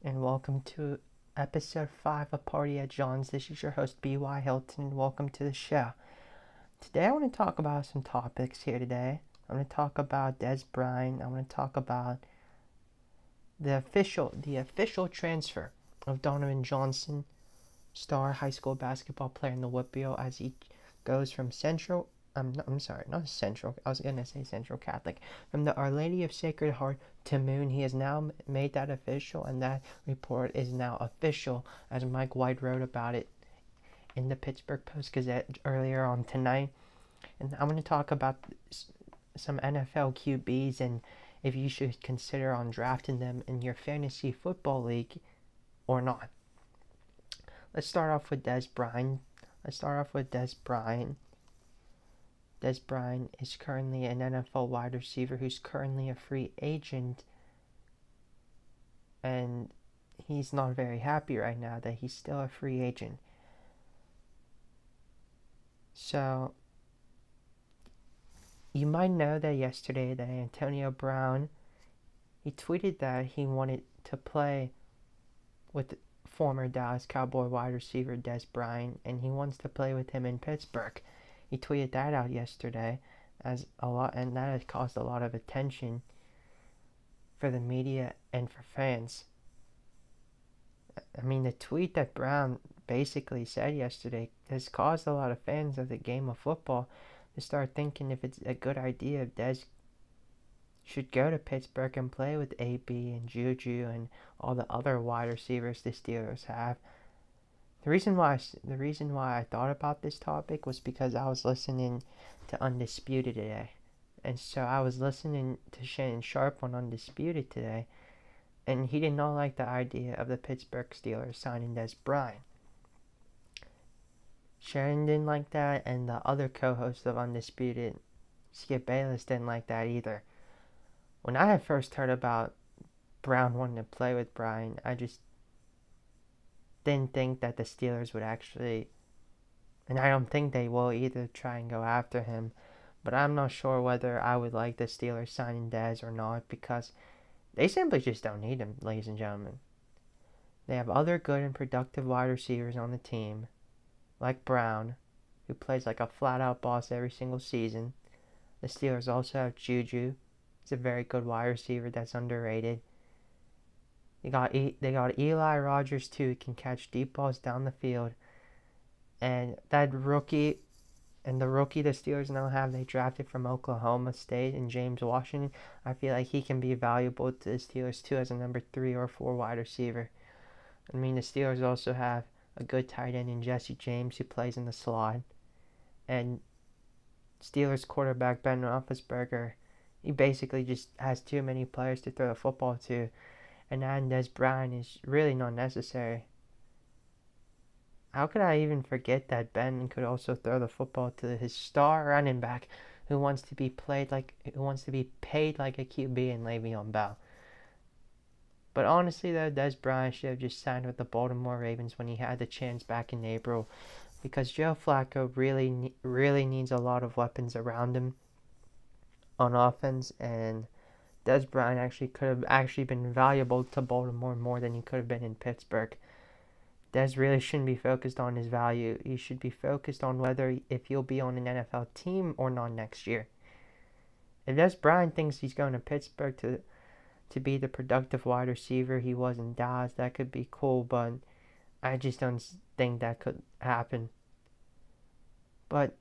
and welcome to episode 5 of Party at John's. This is your host, B.Y. Hilton. Welcome to the show. Today I want to talk about some topics here today. I'm going to talk about Dez Bryant. I want to talk about the official transfer of Donovan Johnson, star high school basketball player in the WPIAL, as he goes from Central Catholic, from the Our Lady of Sacred Heart to Moon. He has now made that official, and that report is now official, as Mike White wrote about it in the Pittsburgh Post-Gazette earlier on tonight. And I'm going to talk about some NFL QBs and if you should consider on drafting them in your fantasy football league or not. Let's start off with Dez Bryant. Dez Bryant is currently an NFL wide receiver who's currently a free agent, and he's not very happy right now that he's still a free agent. So, you might know that yesterday that Antonio Brown, he tweeted that he wanted to play with former Dallas Cowboy wide receiver Dez Bryant, and he wants to play with him in Pittsburgh. He tweeted that out yesterday, and that has caused a lot of attention for the media and for fans. I mean, the tweet that Brown basically said yesterday has caused a lot of fans of the game of football to start thinking if it's a good idea if Dez should go to Pittsburgh and play with AB and Juju and all the other wide receivers the Steelers have. The reason why I thought about this topic was because I was listening to Undisputed today. And so I was listening to Shannon Sharpe on Undisputed today, and he did not like the idea of the Pittsburgh Steelers signing Dez Bryant. Shannon didn't like that, and the other co-host of Undisputed, Skip Bayless, didn't like that either. When I had first heard about Brown wanting to play with Bryant, I just didn't think that the Steelers would actually, and I don't think they will either, try and go after him. But I'm not sure whether I would like the Steelers signing Dez or not, because they simply just don't need him, ladies and gentlemen. They have other good and productive wide receivers on the team, like Brown, who plays like a flat-out boss every single season. The Steelers also have Juju. He's a very good wide receiver that's underrated. They got Eli Rogers too, who can catch deep balls down the field. And the rookie the Steelers now have, they drafted from Oklahoma State, and James Washington, I feel like he can be valuable to the Steelers too as a number 3 or 4 wide receiver. I mean, the Steelers also have a good tight end in Jesse James, who plays in the slot. And Steelers quarterback Ben Roethlisberger, he basically just has too many players to throw the football to. And adding Dez Bryant is really not necessary. How could I even forget that Ben could also throw the football to his star running back who wants to be paid like a QB in Le'Veon Bell? But honestly though, Dez Bryant should have just signed with the Baltimore Ravens when he had the chance back in April, because Joe Flacco really needs a lot of weapons around him on offense, and Dez Bryant could have been valuable to Baltimore more than he could have been in Pittsburgh. Dez really shouldn't be focused on his value. He should be focused on if he'll be on an NFL team or not next year. If Dez Bryant thinks he's going to Pittsburgh to be the productive wide receiver he was in Dallas, that could be cool, but I just don't think that could happen. But,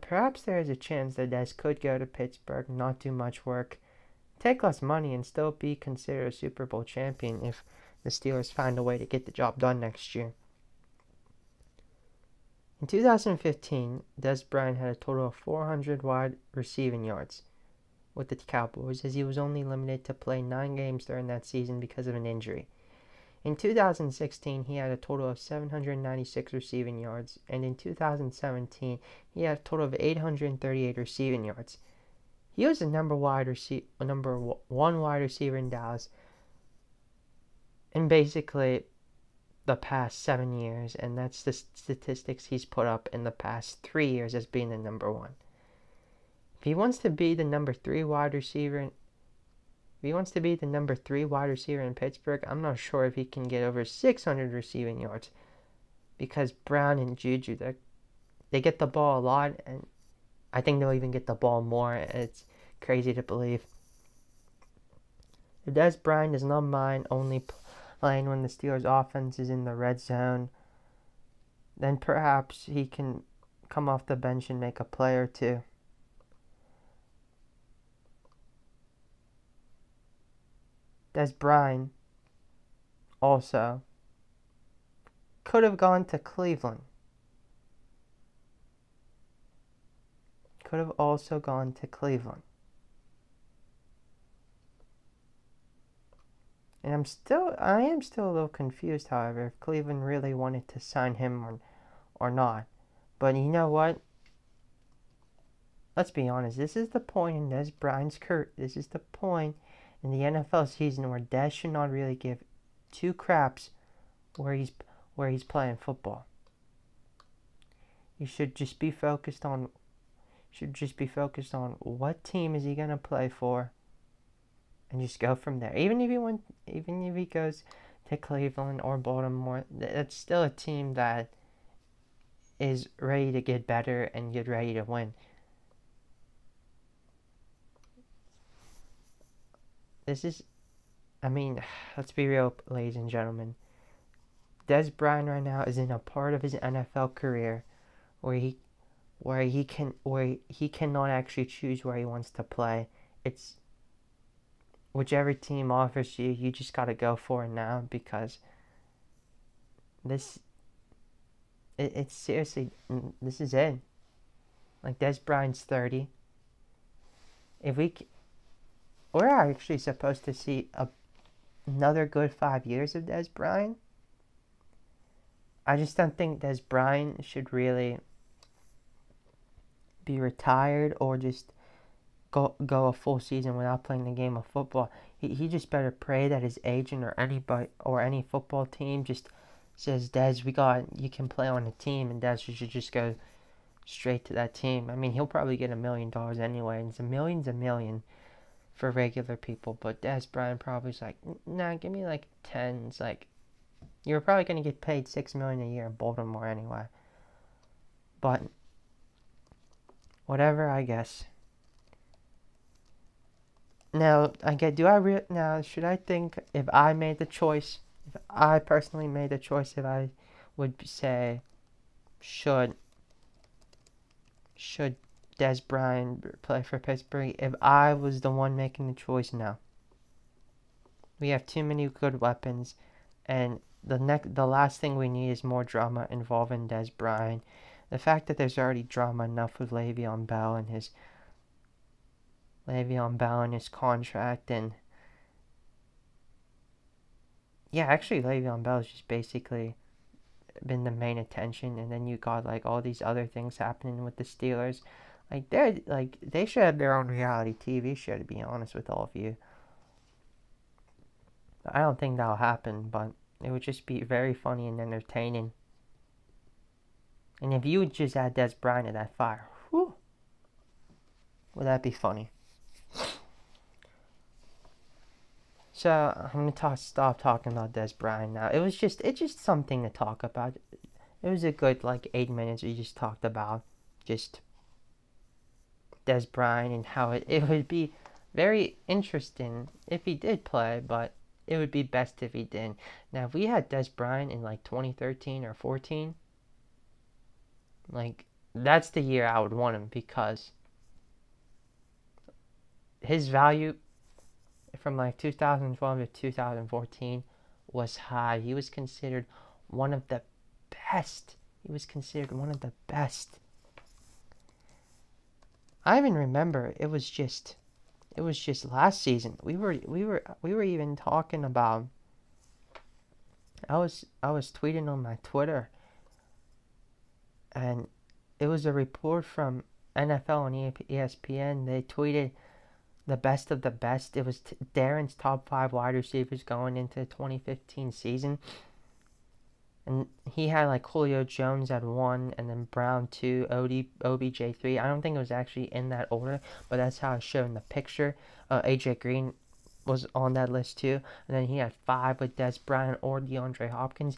perhaps there is a chance that Dez could go to Pittsburgh, not do much work, take less money, and still be considered a Super Bowl champion if the Steelers find a way to get the job done next year. In 2015, Dez Bryant had a total of 400 wide receiving yards with the Cowboys, as he was only limited to play 9 games during that season because of an injury. In 2016, he had a total of 796 receiving yards, and in 2017, he had a total of 838 receiving yards. He was the number 1 wide receiver in Dallas in basically the past 7 years, and that's the statistics he's put up in the past 3 years as being the number 1. If he wants to be the number 3 wide receiver If he wants to be the number 3 wide receiver in Pittsburgh, I'm not sure if he can get over 600 receiving yards. Because Brown and Juju, they get the ball a lot, and I think they'll even get the ball more. It's crazy to believe. If Dez Bryant does not mind only playing when the Steelers' offense is in the red zone, then perhaps he can come off the bench and make a play or two. Dez Bryant also could have gone to Cleveland. Could have also gone to Cleveland. And I am still a little confused, however, if Cleveland really wanted to sign him or not. But you know what? Let's be honest. This is the point in Dez Bryant's career. This is the point in the NFL season where Dez should not really give two craps where he's playing football. He should just be focused on what team is he gonna play for, and just go from there. Even if he goes to Cleveland or Baltimore, that's still a team that is ready to get better and get ready to win. Let's be real, ladies and gentlemen. Dez Bryant right now is in a part of his NFL career where he cannot actually choose where he wants to play. It's whichever team offers you just gotta go for it now, because it's seriously, this is it. Like, Dez Bryant's 30. We're actually supposed to see another good 5 years of Dez Bryant. I just don't think Dez Bryant should really be retired or just go a full season without playing the game of football. He just better pray that his agent or anybody or any football team just says, Dez, you can play on the team, and Dez should just go straight to that team. I mean, he'll probably get $1 million anyway, and it's a million for regular people, but Dez Bryant probably is like, nah, give me like 10. It's like, you're probably going to get paid $6 million a year in Baltimore anyway. But whatever, I guess. Now, should I think if I made the choice, if I personally made the choice, if I would say, should Dez Bryant play for Pittsburgh? If I was the one making the choice, no. We have too many good weapons, and the last thing we need is more drama involving Dez Bryant. The fact that there's already drama enough with Le'Veon Bell and his contract, and actually Le'Veon Bell has just basically been the main attention, and then you got like all these other things happening with the Steelers. They should have their own reality TV show, to be honest with all of you. I don't think that'll happen, but it would just be very funny and entertaining. And if you would just add Dez Bryant to that fire, would that be funny? So I'm gonna stop talking about Dez Bryant now. It's just something to talk about. It was a good 8 minutes we just talked about just Dez Bryant and how it would be very interesting if he did play, but it would be best if he didn't. Now, if we had Dez Bryant in 2013 or 14, that's the year I would want him, because his value from 2012 to 2014 was high. He was considered one of the best. I even remember it was just last season. We were even talking about. I was tweeting on my Twitter, and it was a report from NFL and ESPN. They tweeted the best of the best. It was Darren's top 5 wide receivers going into the 2015 season. And he had Julio Jones at 1, and then Brown 2, OBJ 3. I don't think it was actually in that order, but that's how it showed in the picture. AJ Green was on that list too. And then he had 5 with Dez Bryant or DeAndre Hopkins.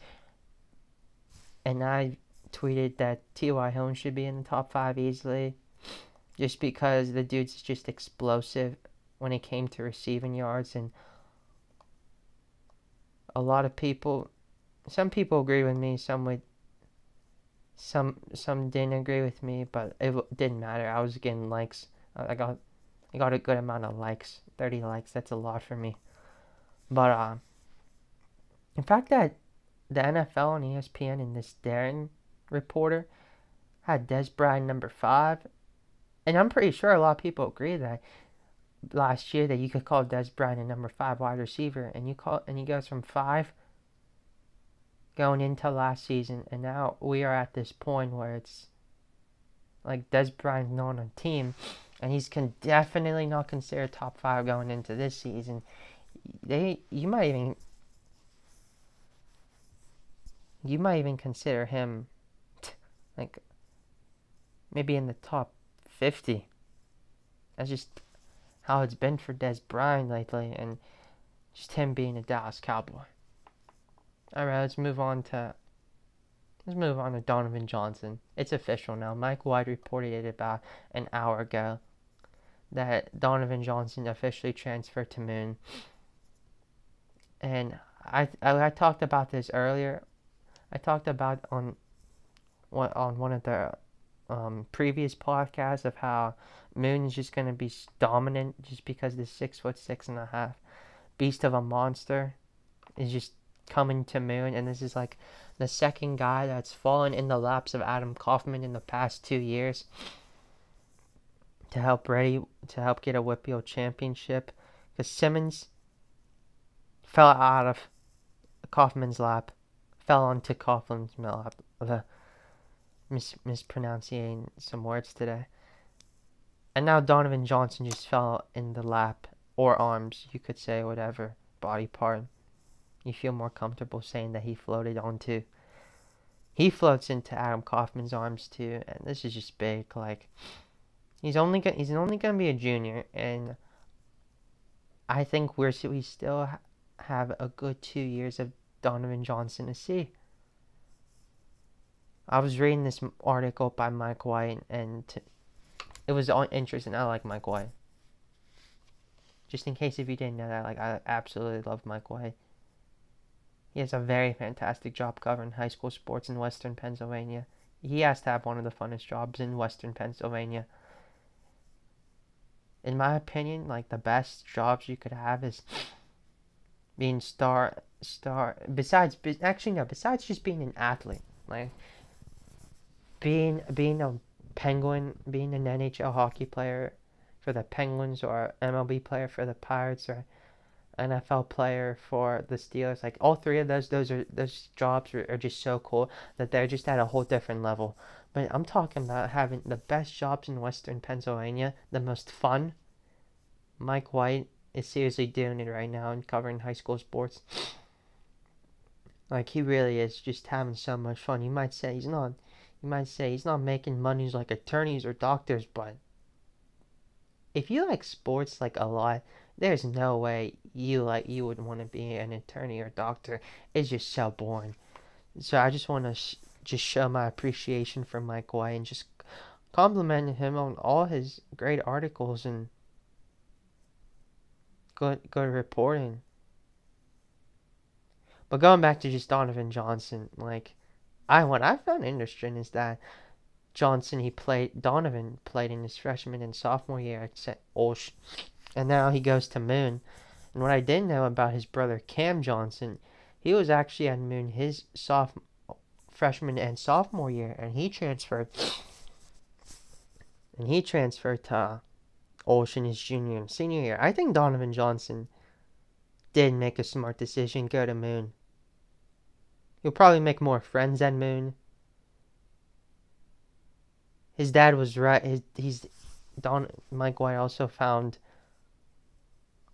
And I tweeted that T.Y. Hilton should be in the top 5 easily. Just because the dude's just explosive when it came to receiving yards. And a lot of people, some people agree with me, some didn't agree with me, but it didn't matter. I was getting likes. I got a good amount of likes. 30 likes, that's a lot for me. But in fact that the NFL and ESPN and this Darren reporter had Dez Bryant number 5, and I'm pretty sure a lot of people agree that last year that you could call Dez Bryant a number 5 wide receiver, and he goes from 5 going into last season, and now we are at this point where it's like Dez Bryant's not on a team, and he's definitely not considered top 5 going into this season. You might even consider him like maybe in the top 50. That's just how it's been for Dez Bryant lately, and just him being a Dallas Cowboy. Alright, let's move on to Donovan Johnson. It's official now. Mike White reported it about an hour ago that Donovan Johnson officially transferred to Moon. And I talked about this earlier. I talked about on one of the previous podcasts of how Moon is just going to be dominant just because this 6'6.5" beast of a monster is just coming to Moon, and this is like the second guy that's fallen in the laps of Adam Kaufman in the past 2 years to help get a Whitfield championship, because Simmons fell out of Kaufman's lap, fell onto Kaufman's lap. Mispronouncing some words today. And now Donovan Johnson just fell in the lap, or arms, you could say, whatever body part you feel more comfortable saying that he floated onto. He floats into Adam Kaufman's arms too, and this is just big. Like he's only gonna be a junior, and I think we still have a good 2 years of Donovan Johnson to see. I was reading this article by Mike White, and it was interesting. I like Mike White. Just in case if you didn't know that, like I absolutely love Mike White. He has a very fantastic job covering high school sports in Western Pennsylvania. He has to have one of the funnest jobs in Western Pennsylvania. In my opinion, like the best jobs you could have is being besides just being an athlete, like being a Penguin, being an NHL hockey player for the Penguins, or MLB player for the Pirates, or NFL player for the Steelers. Like all three of those jobs are just so cool that they're just at a whole different level. But I'm talking about having the best jobs in Western Pennsylvania, the most fun. Mike White is seriously doing it right now and covering high school sports. Like he really is just having so much fun. You might say he's not making money like attorneys or doctors, but if you like sports like a lot, there's no way you would want to be an attorney or doctor. It's just so boring. So I just want to just show my appreciation for Mike White and just compliment him on all his great articles and good reporting. But going back to just Donovan Johnson, like what I found interesting is that Donovan played in his freshman and sophomore year at Olsh, and now he goes to Moon. And what I didn't know about his brother Cam Johnson, he was actually at Moon his freshman and sophomore year, and he transferred to Olsh in his junior and senior year. I think Donovan Johnson did make a smart decision, go to Moon. He'll probably make more friends at Moon. His dad was right. Mike White also found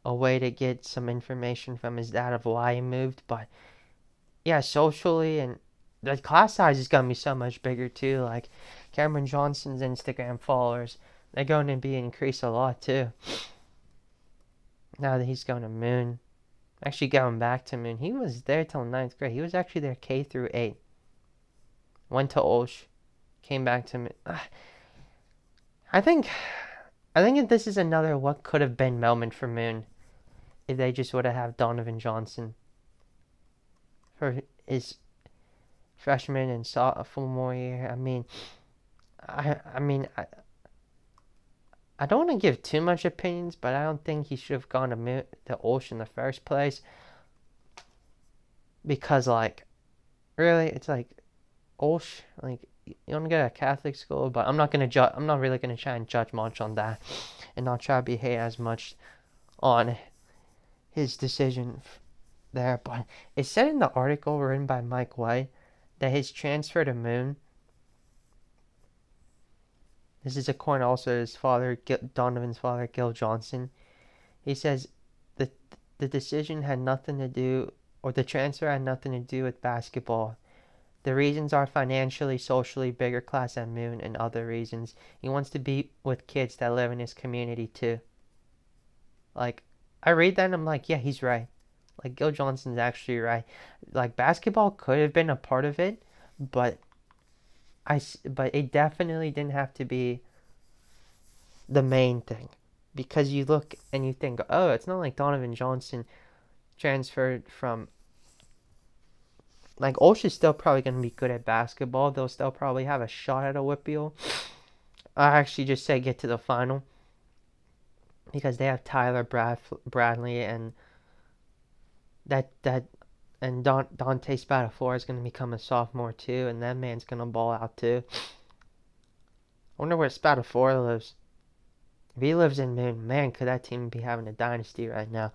a way to get some information from his dad of why he moved. But yeah, socially, and the class size is going to be so much bigger too. Like Cameron Johnson's Instagram followers, they're going to be increased a lot too. now that he's going to Moon. Actually going back to Moon. He was there till 9th grade. He was actually there K through 8. Went to Olsh. Came back to Moon. I think this is another what could have been moment for Moon if they just would have had Donovan Johnson for his freshman and sophomore year. I don't want to give too much opinions, but I don't think he should have gone to Olsh in the first place. Because, like, really, it's like, Olsh, like, you want to go to a Catholic school, but I'm not really going to try and judge much on that, and not try to be hate as much on his decision there. But it said in the article written by Mike White that his transfer to Moon, this is according also to his father, Donovan's father, Gil Johnson. He says the decision had nothing to do, or the transfer had nothing to do with basketball. The reasons are financially, socially, bigger class at Moon, and other reasons. He wants to be with kids that live in his community too. Like, I read that and I'm like, yeah, he's right. Like, Gil Johnson's actually right. Like, basketball could have been a part of it, but it definitely didn't have to be the main thing. Because you look and you think, oh, it's not like Donovan Johnson transferred from... Like, Olsh is still probably going to be good at basketball. They'll still probably have a shot at a Whitfield. I actually just say get to the final. Because they have Tyler Bradley and Dante Spatafora is going to become a sophomore too. And that man's going to ball out too. I wonder where Spatafora lives. If he lives in Moon, man, could that team be having a dynasty right now.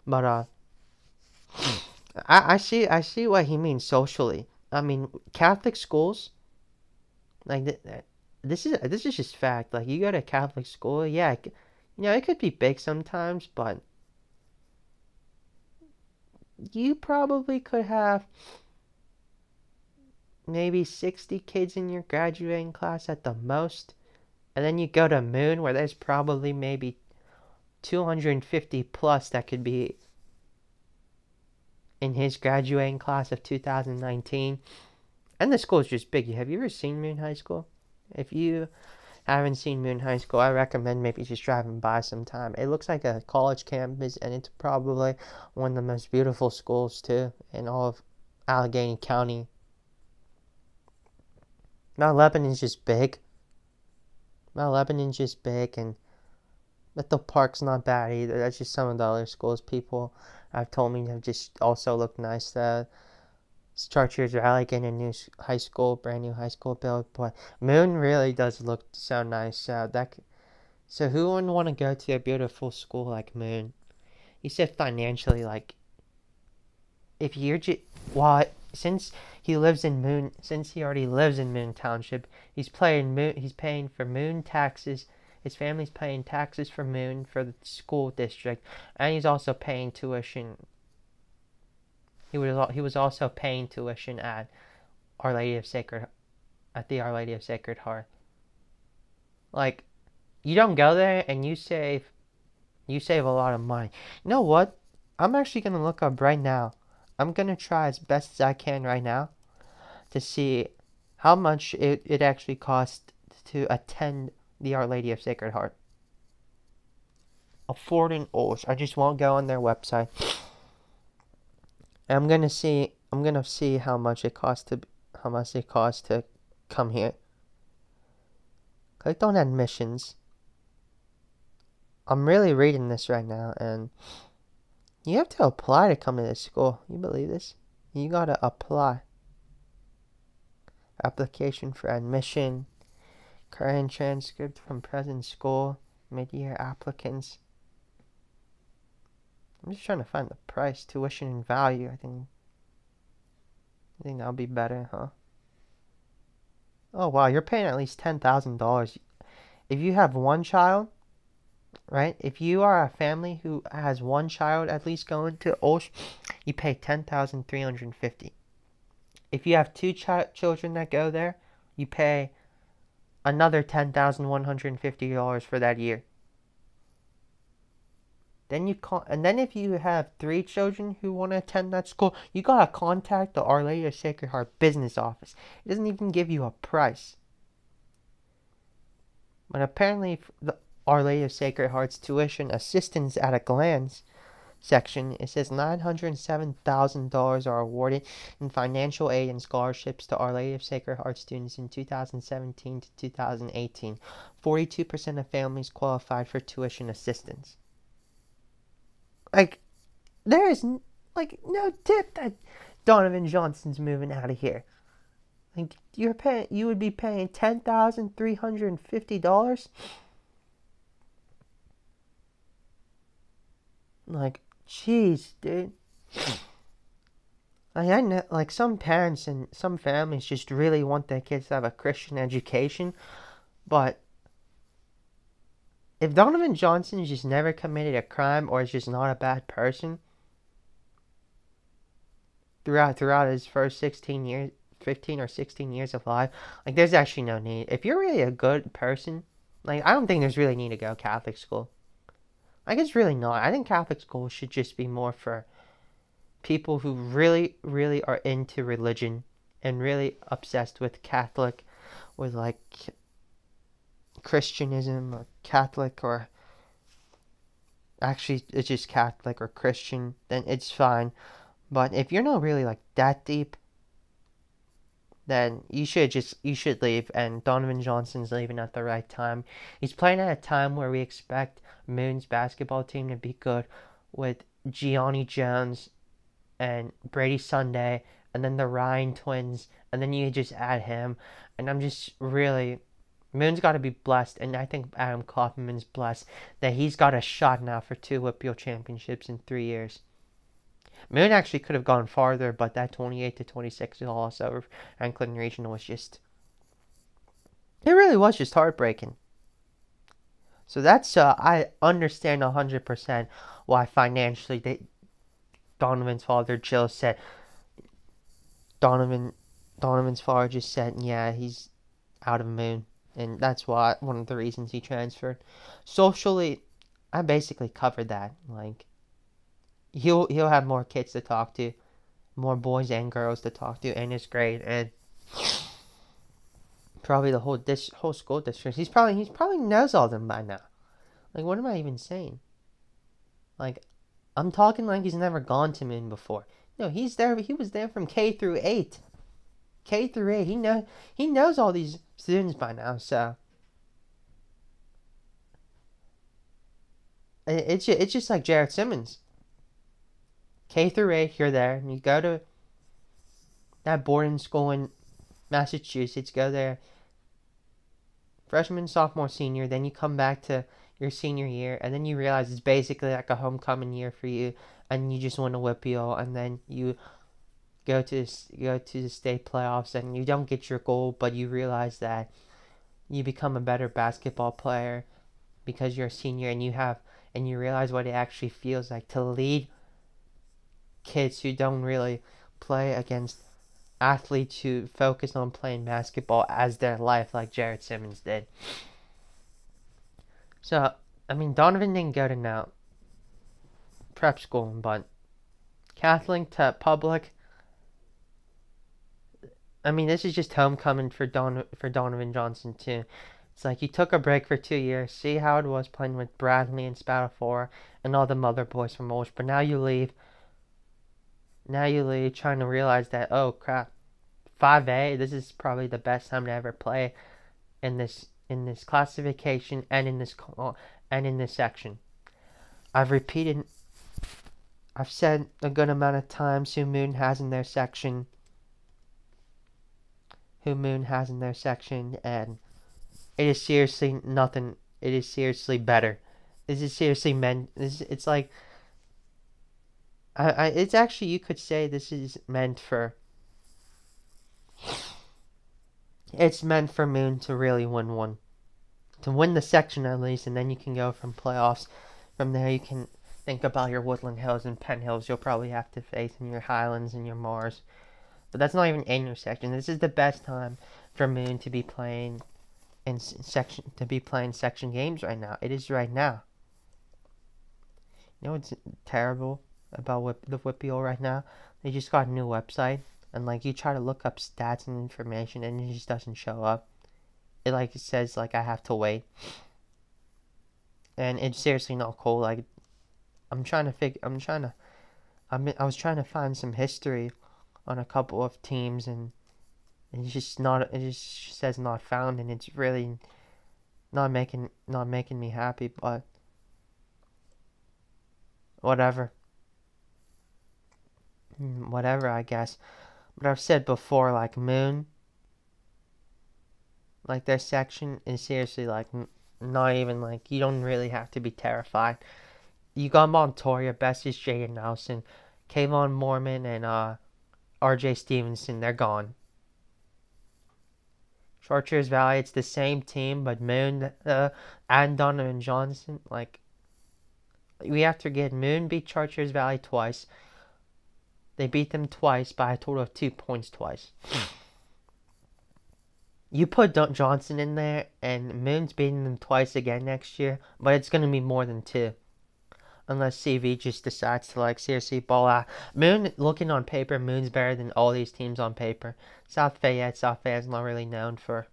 But, I see what he means socially. I mean, Catholic schools, like, this is just fact. Like, you go to Catholic school, yeah, it could be big sometimes, but you probably could have maybe 60 kids in your graduating class at the most. And then you go to Moon, where there's probably maybe 250 plus that could be in his graduating class of 2019. And the school is just big. Have you ever seen Moon High School? If you haven't seen Moon High School, I recommend maybe just driving by sometime. It looks like a college campus, and it's probably one of the most beautiful schools too in all of Allegheny County. Mount Lebanon's just big. And Bethel Park's not bad either. That's just some of the other schools people have told me have just also looked nice. Chartiers Rally getting a new brand new high school build, but Moon really does look so nice. So who wouldn't want to go to a beautiful school like Moon? He said financially, like, if you're since he already lives in Moon Township, he's paying for Moon taxes. His family's paying taxes for Moon for the school district, and he's also paying tuition. He was also paying tuition at the Our Lady of Sacred Heart. Like, you don't go there and you save a lot of money. You know what? I'm actually gonna look up right now. I'm gonna try as best as I can right now to see how much it actually costs to attend the Our Lady of Sacred Heart. Afford in Olsh. I just won't go on their website. And I'm gonna see how much it costs to come here. Click on admissions. I'm really reading this right now, and you have to apply to come to this school. You believe this? You gotta apply. Application for admission. Current transcript from present school. Mid-year applicants. I'm just trying to find the price, tuition, and value. I think that'll be better, huh? Oh wow, you're paying at least $10,000 if you have one child, right? If you are a family who has one child at least going to Olsh, you pay $10,350. If you have two children that go there, you pay another $10,150 for that year. Then you call, and then if you have 3 children who want to attend that school, you gotta contact the Our Lady of Sacred Heart business office. It doesn't even give you a price. But apparently, the Our Lady of Sacred Heart's tuition assistance at a glance section, it says $907,000 are awarded in financial aid and scholarships to Our Lady of Sacred Heart students in 2017 to 2018. 42% of families qualified for tuition assistance. Like, there is like no tip that Donovan Johnson's moving out of here. Like, you would be paying $10,350. Like, jeez, dude. Like, I know, like, some parents and some families just really want their kids to have a Christian education, but if Donovan Johnson just never committed a crime or is just not a bad person throughout his first 15 or 16 years of life, like, there's actually no need. If you're really a good person, like, I don't think there's really need to go Catholic school. Like, it's really not. I think Catholic school should just be more for people who really, really are into religion and really obsessed with Catholic, with like Christianism or Catholic, or actually it's just Catholic or Christian, then it's fine. But if you're not really like that deep, then you should leave. And Donovan Johnson's leaving at the right time. He's playing at a time where we expect Moon's basketball team to be good, with Gianni Jones and Brady Sunday, and then the Ryan twins, and then you just add him. And I'm just really, Moon's got to be blessed, and I think Adam Kaufman's blessed that he's got a shot now for 2 WPIAL championships in 3 years. Moon actually could have gone farther, but that 28-26 loss over Franklin Regional was just, it really was just heartbreaking. So that's, I understand 100% why financially Donovan's father, Jill, said, Donovan's father just said, yeah, he's out of Moon. And that's why, one of the reasons he transferred. Socially, I basically covered that. Like, he'll have more kids to talk to, more boys and girls to talk to in his grade, and probably the whole school district. He's probably knows all of them by now. Like, what am I even saying? Like, I'm talking like he's never gone to Moon before. No, he's there. He was there from K through 8. K through 8. He knows all these students by now. So it's just like Jared Simmons. K through 8, you're there, and you go to that boarding school in Massachusetts. Go there, freshman, sophomore, senior. Then you come back to your senior year, and then you realize it's basically like a homecoming year for you, and you just win a WPIAL, and then you go to the state playoffs, and you don't get your goal, but you realize that you become a better basketball player because you're a senior, and you realize what it actually feels like to lead kids who don't really play against athletes who focus on playing basketball as their life, like Jared Simmons did. So, I mean, Donovan didn't go to now prep school, but Catholic to public, I mean, this is just homecoming for Donovan Johnson too. It's like you took a break for 2 years, see how it was playing with Bradley and Spatafora and all the other boys from Walsh, but now you leave. Now you leave trying to realize that, oh crap, 5A, this is probably the best time to ever play in this classification and in this section. I've said a good amount of times who Moon has in their section. And it is seriously nothing. It is seriously better. This is seriously it's like, it's actually, you could say this is meant for, it's meant for Moon to really win one. To win the section at least, and then you can go from playoffs. From there you can think about your Woodland Hills and Penn Hills you'll probably have to face, and your Highlands and your Mars. But that's not even in your section. This is the best time for Moon to be playing section games right now. It is right now. You know what's terrible about the Whippeal right now? They just got a new website, and like you try to look up stats and information, and it just doesn't show up. It says like I have to wait, and it's seriously not cool. Like I was trying to find some history on a couple of teams, and it's just not. It just says not found, and it's really not making me happy. But whatever, whatever, I guess. But I've said before, like Moon, like their section is seriously like not even like you don't really have to be terrified. You got Montoya, Bessis, Jaden Nelson, Kayvon Mormon, and R.J. Stevenson. They're gone. Chartiers Valley, it's the same team, but Moon and Donovan Johnson, like we have to get Moon beat Chartiers Valley twice. They beat them twice by a total of 2 points twice. You put Johnson in there, and Moon's beating them twice again next year, but it's going to be more than 2. Unless CV just decides to, like, seriously ball out. Moon, looking on paper, Moon's better than all these teams on paper. South Fayette's not really known for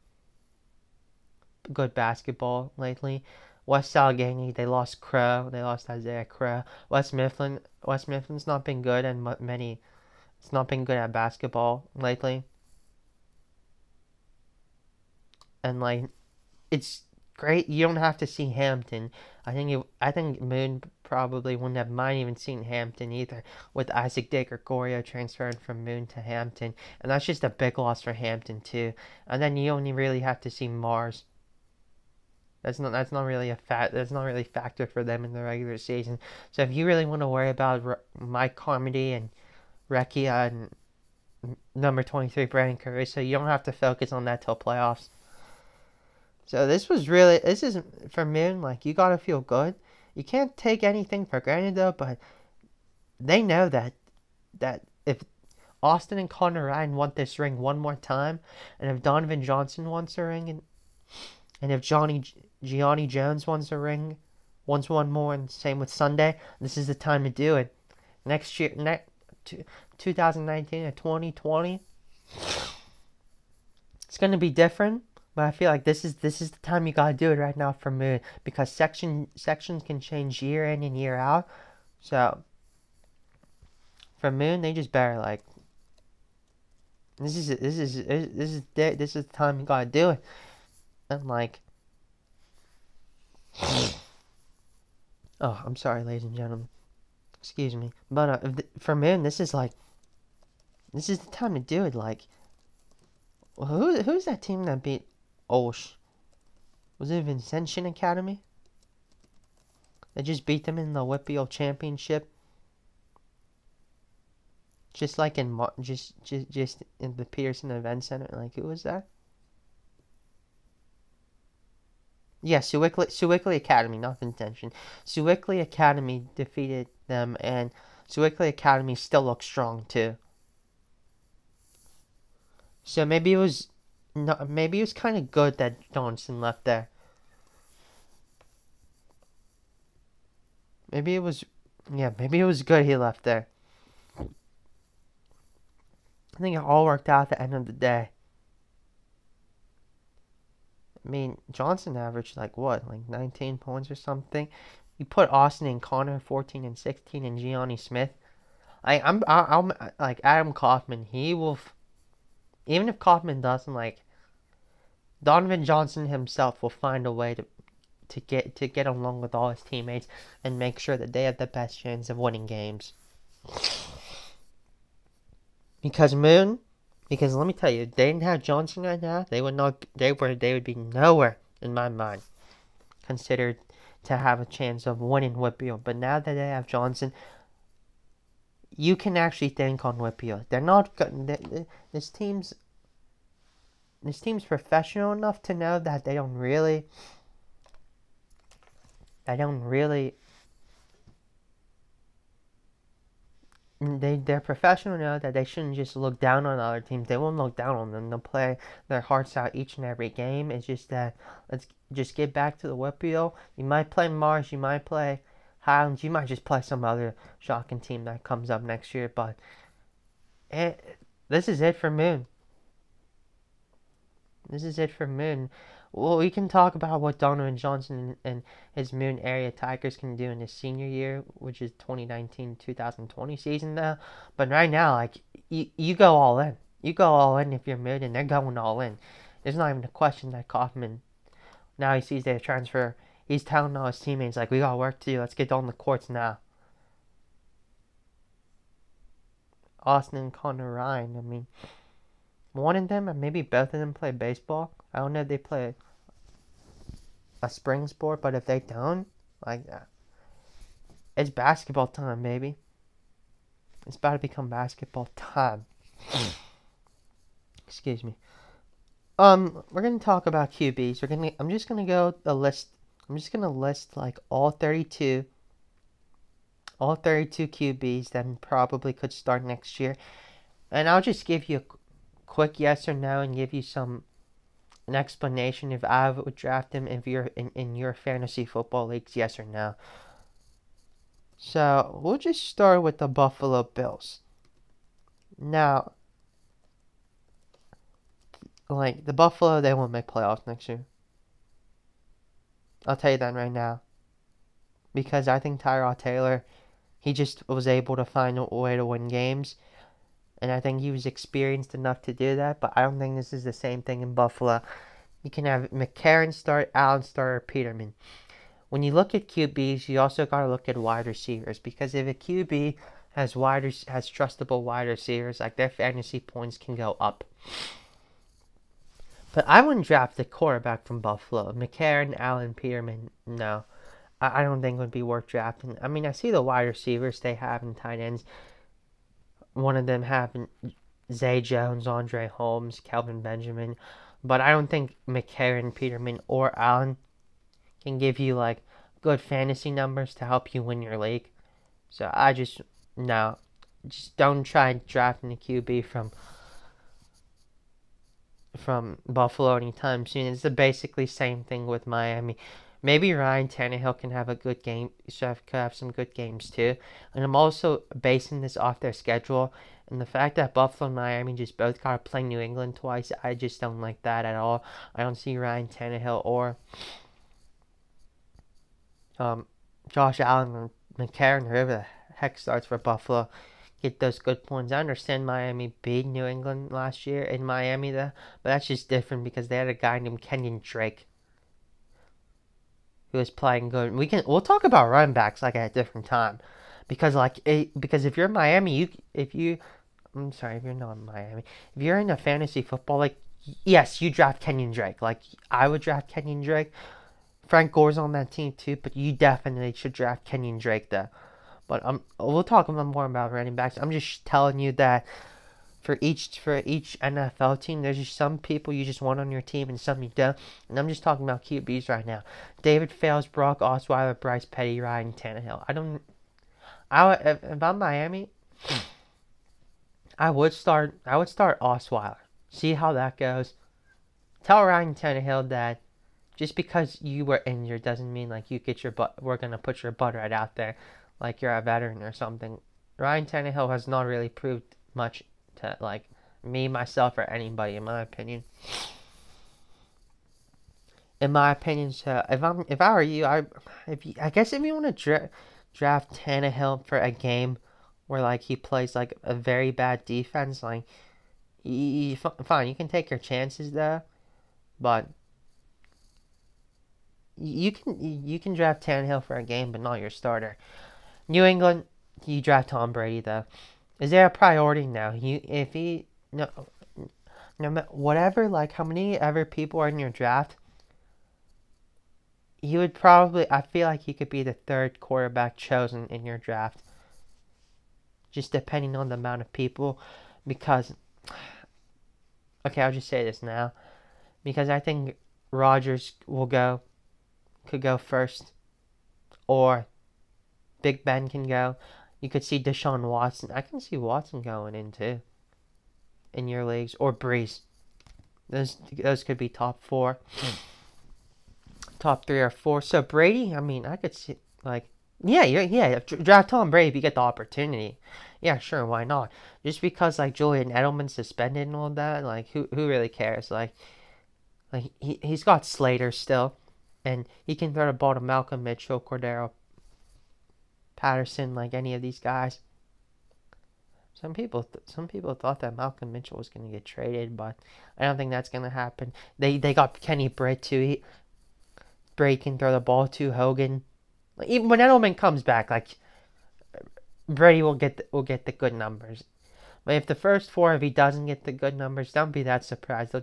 good basketball lately. West Allegheny, they lost Crow. They lost Isaiah Crow. West Mifflin's not been good, and it's not been good at basketball lately. And like, it's great. You don't have to see Hampton. I think Moon probably wouldn't have mind even seen Hampton either, with Isaac DeGregorio transferring from Moon to Hampton, and that's just a big loss for Hampton too. And then you only really have to see Mars. That's not really a factor for them in the regular season. So if you really want to worry about Mike Carmody and Recchia and number 23 Brandon Caruso, you don't have to focus on that till playoffs. So this is for Moon, like, you gotta feel good. You can't take anything for granted though, but they know that if Austin and Connor Ryan want this ring one more time, and if Donovan Johnson wants a ring, and if Gianni Jones wants a ring, wants one more, and same with Sunday, this is the time to do it. Next year, 2019 and 2020, it's gonna be different. But I feel like this is the time you gotta do it right now for Moon, because sections can change year in and year out. So for Moon, they just better, like, this is the time you gotta do it. And like, oh, I'm sorry, ladies and gentlemen, excuse me, but for Moon, this is the time to do it. Like, who's that team that beat Olsh? Was it Vincentian Academy? They just beat them in the Whippeal Championship. Just like in just in the Peterson Event Center. Like, who was that? Yeah, Sewickley Academy, not Vincentian. Sewickley Academy defeated them, and Sewickley Academy still looks strong too. So maybe it was kind of good that Johnson left there. Maybe it was good he left there. I think it all worked out at the end of the day. I mean, Johnson averaged like 19 points or something. You put Austin and Connor 14 and 16, and Gianni Smith. I'm like Adam Kaufman. He will. Even if Kaufman doesn't, like, Donovan Johnson himself will find a way to get along with all his teammates and make sure that they have the best chance of winning games. Because let me tell you, if they didn't have Johnson right now, they would be nowhere in my mind considered to have a chance of winning Whippeal. But now that they have Johnson, you can actually think on Whippeal. They're not good. This team's professional enough to know that they're professional enough that they shouldn't just look down on other teams. They won't look down on them. They'll play their hearts out each and every game. It's just that let's just get back to the Whippeal. You might play Mars, you might play Highlands, you might just play some other shocking team that comes up next year, but this is it for Moon. This is it for Moon. Well, we can talk about what Donovan Johnson and his Moon area Tigers can do in his senior year, which is 2019-2020 season now. But right now, like, you go all in. You go all in if you're Moon, and they're going all in. There's not even a question that Kaufman, now he sees their transfer, he's telling all his teammates, like, we got work to do. Let's get on the courts now. Austin and Connor Ryan, I mean, one of them, or maybe both of them, play baseball. I don't know if they play a spring sport, but if they don't, like, it's basketball time, baby. It's about to become basketball time. Excuse me. We're gonna talk about QBs. I'm just gonna go the list. I'm just gonna list like all 32 QBs that probably could start next year, and I'll just give you a quick yes or no and give you an explanation if I would draft him if you're in your fantasy football leagues, yes or no. So we'll just start with the Buffalo Bills. Now, like, the Buffalo, they won't make playoffs next year. I'll tell you that right now. Because I think Tyrod Taylor, he just was able to find a way to win games. And I think he was experienced enough to do that. But I don't think this is the same thing in Buffalo. You can have McCarron start, Allen start, or Peterman. When you look at QBs, you also got to look at wide receivers. Because if a QB has trustable wide receivers, like, their fantasy points can go up. But I wouldn't draft the quarterback from Buffalo. McCarron, Allen, Peterman, no. I don't think it would be worth drafting. I mean, I see the wide receivers they have in tight ends. One of them having Zay Jones, Andre Holmes, Kelvin Benjamin. But I don't think McCarron, Peterman, or Allen can give you, like, good fantasy numbers to help you win your league. So I just don't try drafting a QB from Buffalo anytime soon. It's the basically same thing with Miami. Maybe Ryan Tannehill can have a good game. Could have some good games too. And I'm also basing this off their schedule. And the fact that Buffalo and Miami just both got to play New England twice, I just don't like that at all. I don't see Ryan Tannehill or Josh Allen or McCarron, whoever the heck starts for Buffalo, get those good points. I understand Miami beat New England last year in Miami, though, but that's just different because they had a guy named Kenyon Drake who was playing good. We'll talk about running backs like at a different time, because if you're in Miami, if you're not in Miami, if you're in a fantasy football, like, yes, you draft Kenyon Drake. Like, I would draft Kenyon Drake. Frank Gore's on that team too, but you definitely should draft Kenyon Drake though. But we'll talk more about running backs. I'm just telling you that for each NFL team, there's just some people you just want on your team and some you don't. And I'm just talking about QBs right now. David Fales, Brock Osweiler, Bryce Petty, Ryan Tannehill. If I'm Miami, I would start Osweiler. See how that goes. Tell Ryan Tannehill that just because you were injured doesn't mean like we're gonna put your butt right out there like you're a veteran or something. Ryan Tannehill has not really proved much to, like, me, myself, or anybody, in my opinion. So if I were you, I guess if you want to draft Tannehill for a game where, like, he plays like a very bad defense, like, fine, you can take your chances there, but you can draft Tannehill for a game, but not your starter. New England, you draft Tom Brady though. Is there a priority now? Whatever, like, how many ever people are in your draft, he would probably, I feel like he could be the third quarterback chosen in your draft. Just depending on the amount of people, because, okay, I'll just say this now, because I think Rodgers could go first, or Big Ben can go. You could see Deshaun Watson. I can see Watson going in too, in your leagues, or Breeze. Those could be top 4, top 3 or 4. So Brady, I mean, I could see, like, Draft Tom Brady if you get the opportunity. Yeah, sure, why not? Just because like Julian Edelman's suspended and all that, like who really cares? Like he's got Slater still, and he can throw the ball to Malcolm Mitchell, Cordero Patterson, like any of these guys. Some people thought that Malcolm Mitchell was going to get traded, but I don't think that's going to happen. They got Kenny Britt too. Britt can throw the ball to Hogan. Like, even when Edelman comes back, like Brady will get the good numbers. But if the first four, if he doesn't get the good numbers, don't be that surprised.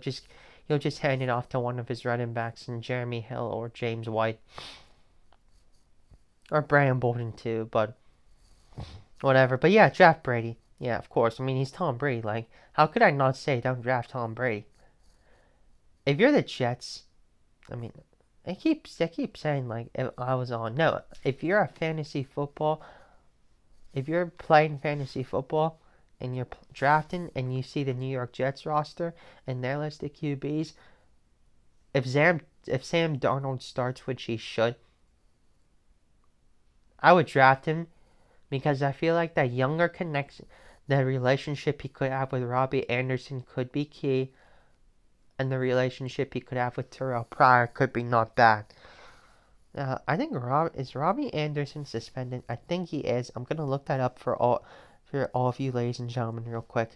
He'll just hand it off to one of his running backs, in Jeremy Hill or James White or Brian Bolden too. But whatever. But yeah, draft Brady. Yeah, of course. I mean, he's Tom Brady. Like, how could I not say don't draft Tom Brady? If you're the Jets, I mean, I keep saying like if I was on. No, if you're a fantasy football, if you're playing fantasy football and you're drafting and you see the New York Jets roster and their list of QBs, if Sam Darnold starts, which he should, I would draft him because I feel like that younger connection, the relationship he could have with Robbie Anderson could be key, and the relationship he could have with Terrell Pryor could be not bad. I think is Robbie Anderson suspended? I think he is. I'm gonna look that up for all of you, ladies and gentlemen, real quick.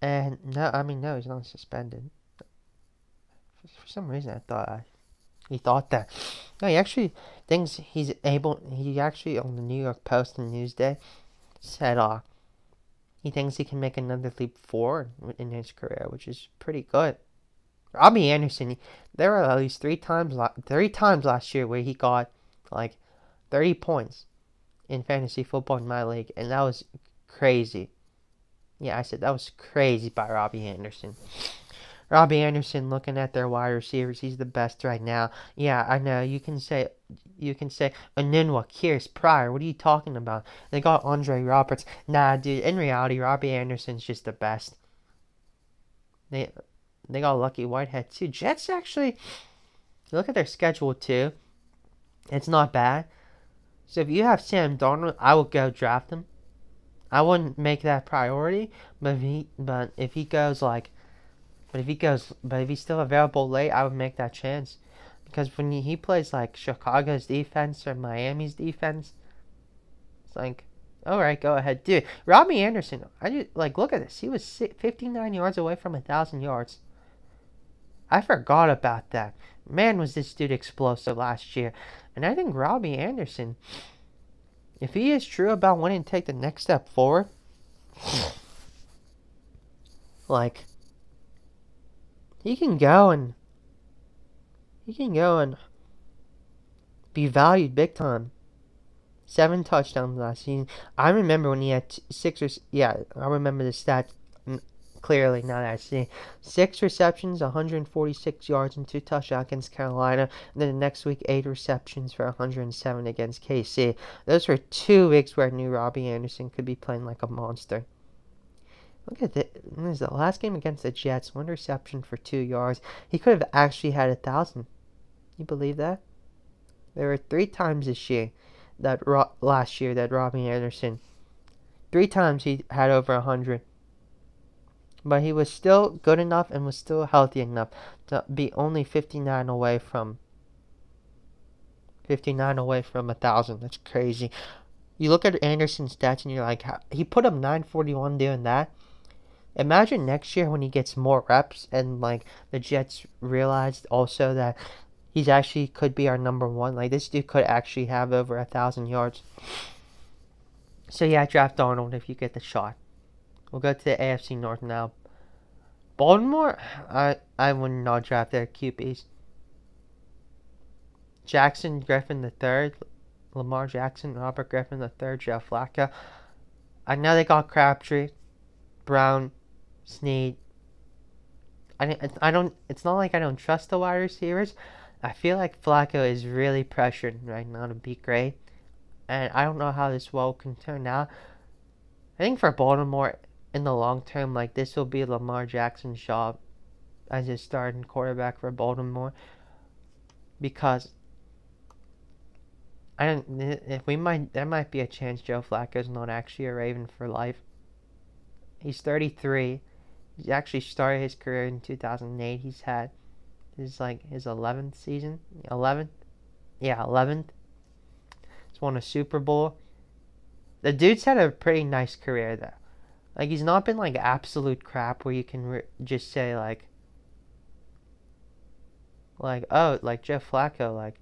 And no, he's not suspended. For some reason, I thought he thought that. No, he actually thinks he's able. He actually on the New York Post and Newsday said he thinks he can make another leap forward in his career, which is pretty good. Robbie Anderson, there were at least three times last year where he got like 30 points in fantasy football in my league, and that was crazy. Yeah, I said that was crazy by Robbie Anderson. Robbie Anderson, looking at their wide receivers, he's the best right now. Yeah, I know. You can say, Anunwa, Kears, Pryor. What are you talking about? They got Andre Roberts. Nah, dude. In reality, Robbie Anderson's just the best. They got Lucky Whitehead too. Jets actually, look at their schedule too. It's not bad. So if you have Sam Darnold, I would go draft him. I wouldn't make that priority, but if he's still available late, I would make that chance. Because when he plays like Chicago's defense or Miami's defense, it's like, all right, go ahead, dude. Robbie Anderson, look at this. He was 59 yards away from 1,000 yards. I forgot about that. Man, was this dude explosive last year. And I think Robbie Anderson, if he is true about wanting to take the next step forward, like, he can go and be valued big time. 7 touchdowns last season. I remember when he had I remember the stat clearly now that I see. 6 receptions, 146 yards, and 2 touchdowns against Carolina. And then the next week, 8 receptions for 107 against KC. Those were 2 weeks where I knew Robbie Anderson could be playing like a monster. Look at this. This is the last game against the Jets. 1 reception for 2 yards. He could have actually had 1,000. You believe that? There were 3 times last year that Robbie Anderson, 3 times he had over 100. But he was still good enough and was still healthy enough to be only 59 away from 1,000. That's crazy. You look at Anderson's stats and you're like, he put up 941 doing that. Imagine next year when he gets more reps and like the Jets realized also that he's actually could be our number 1. Like this dude could actually have over 1,000 yards. So yeah, draft Darnold if you get the shot. We'll go to the AFC North now. Baltimore, I would not draft their QBs. Jackson, Griffin III, Lamar Jackson, Robert Griffin III, Joe Flacco. I know they got Crabtree, Brown, Snead. I don't. It's not like I don't trust the wide receivers. I feel like Flacco is really pressured right now to be great, and I don't know how this well can turn out. I think for Baltimore, in the long term, like this will be Lamar Jackson's job as his starting quarterback for Baltimore, because I don't. If we might, there might be a chance Joe Flacco's not actually a Raven for life. He's 33. He actually started his career in 2008. He's had his 11th season. 11th? Yeah, 11th. He's won a Super Bowl. The dude's had a pretty nice career though. Like he's not been like absolute crap where you can just say like oh like Joe Flacco like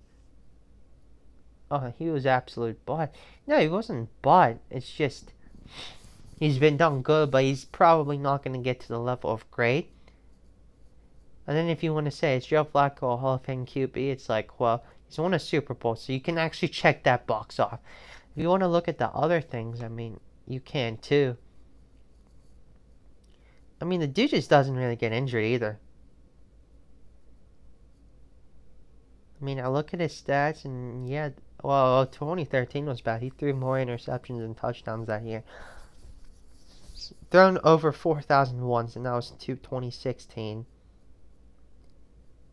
oh he was absolute butt. No, he wasn't butt. It's just he's been done good, but he's probably not going to get to the level of great. And then if you want to say it's Joe Flacco a Hall of Fame QB, it's like well he's won a Super Bowl, so you can actually check that box off. If you want to look at the other things, I mean you can too. I mean, the dude just doesn't really get injured either. I mean, I look at his stats, and yeah, well, 2013 was bad. He threw more interceptions than touchdowns that year. Thrown over 4,000 once, and that was 2016.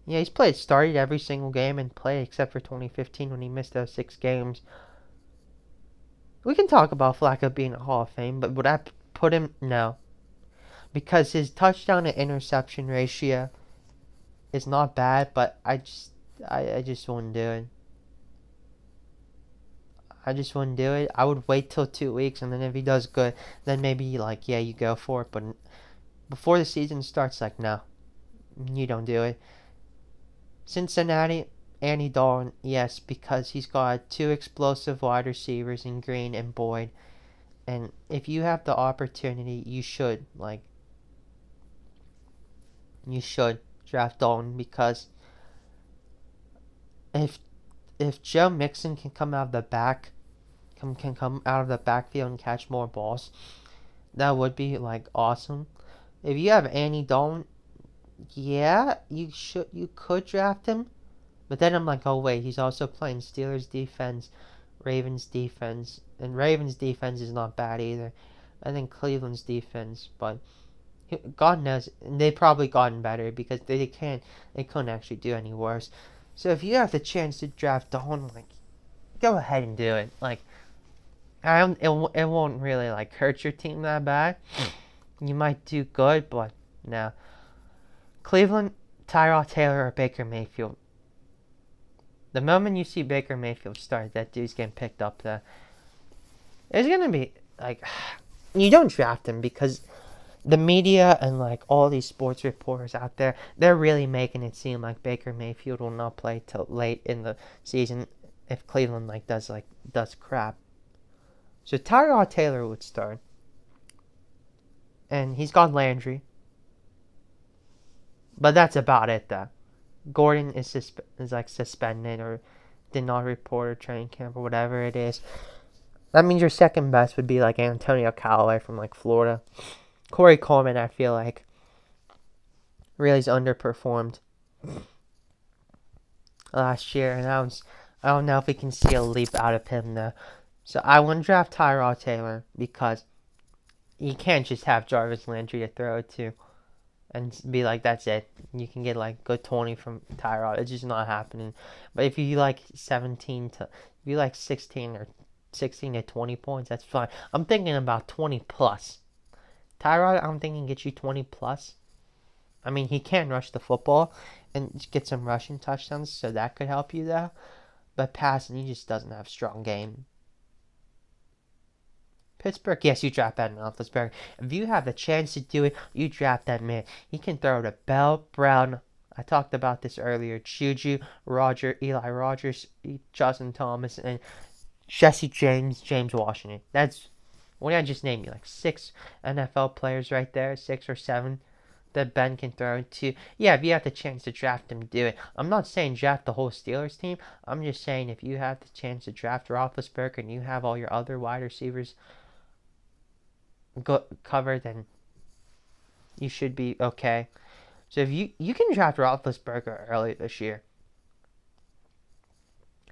Yeah, started every single game and played except for 2015 when he missed those 6 games. We can talk about Flacco being a Hall of Fame, but would I put him? No. Because his touchdown to interception ratio is not bad, but I just wouldn't do it. I just wouldn't do it. I would wait till 2 weeks, and then if he does good, then maybe like yeah, you go for it. But before the season starts, like no, you don't do it. Cincinnati, Andy Dalton, yes, because he's got 2 explosive wide receivers in Green and Boyd, and if you have the opportunity, you should draft Dalton because if Joe Mixon can come out of the backfield and catch more balls, that would be like awesome. If you have Andy Dalton, yeah, you could draft him, but then I'm like, oh wait, he's also playing Steelers defense, Ravens defense, and Ravens defense is not bad either. I think Cleveland's defense, but God knows they've probably gotten better because they couldn't actually do any worse. So if you have the chance to draft Dalton, like, go ahead and do it. Like, it won't really like hurt your team that bad. You might do good, but no. Cleveland, Tyrod Taylor or Baker Mayfield. The moment you see Baker Mayfield start, that dude's getting picked up there. It's gonna be like you don't draft him because the media and like all these sports reporters out there, they're really making it seem like Baker Mayfield will not play till late in the season if Cleveland does crap. So Tyrod Taylor would start, and he's got Landry, but that's about it though. Gordon is suspended or did not report or training camp or whatever it is. That means your second best would be like Antonio Callaway from like Florida. Corey Coleman, I feel like, really's underperformed last year, and I don't know if we can see a leap out of him though. So I want to draft Tyrod Taylor because you can't just have Jarvis Landry to throw it to and be like, that's it. You can get like good 20 from Tyrod. It's just not happening. But if you like 16 to 20 points, that's fine. I'm thinking about 20 plus. Tyrod, I'm thinking get you 20 plus. I mean, he can rush the football and get some rushing touchdowns, so that could help you though. But passing, he just doesn't have a strong game. Pittsburgh, yes, you draft Ben Roethlisberger. If you have the chance to do it, you draft that man. He can throw to Bell, Brown. I talked about this earlier. Juju, Eli Rogers, Justin Thomas, and Jesse James, James Washington. That's what did I just name you? Like 6 NFL players right there, 6 or 7 that Ben can throw to. Yeah, if you have the chance to draft him, do it. I'm not saying draft the whole Steelers team. I'm just saying if you have the chance to draft Roethlisberger and you have all your other wide receivers covered, then you should be okay. So if you can draft Roethlisberger early this year.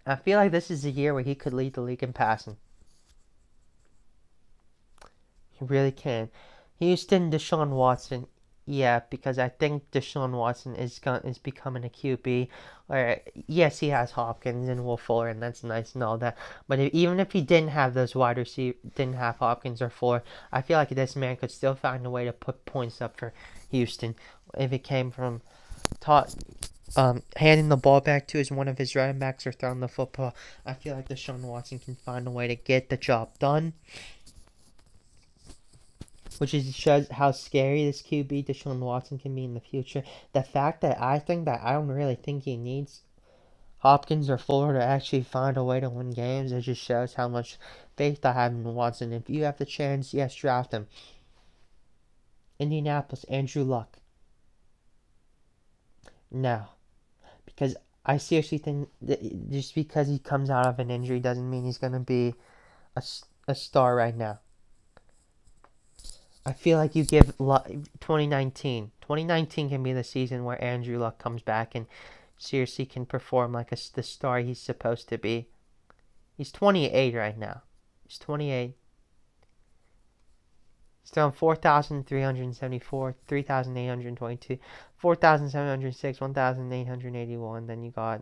I feel like this is a year where he could lead the league in passing. He really can. Houston, Deshaun Watson. Yeah, because I think Deshaun Watson is becoming a QB. Or yes, he has Hopkins and Will Fuller, and that's nice and all that. But even if he didn't have those wide receivers, didn't have Hopkins or Fuller, I feel like this man could still find a way to put points up for Houston if it came from taught handing the ball back to one of his running backs or throwing the football. I feel like Deshaun Watson can find a way to get the job done, which is shows how scary this QB Deshaun Watson can be in the future. The fact that I don't really think he needs Hopkins or Fuller to actually find a way to win games, it just shows how much faith I have in Watson. If you have the chance, yes, draft him. Indianapolis, Andrew Luck. No, because I seriously think that just because he comes out of an injury doesn't mean he's going to be a star right now. I feel like you give 2019. 2019 can be the season where Andrew Luck comes back and seriously can perform like the star he's supposed to be. He's 28 right now. He's 28. He's thrown 4,374, 3,822, 4,706, 1,881. Then you got...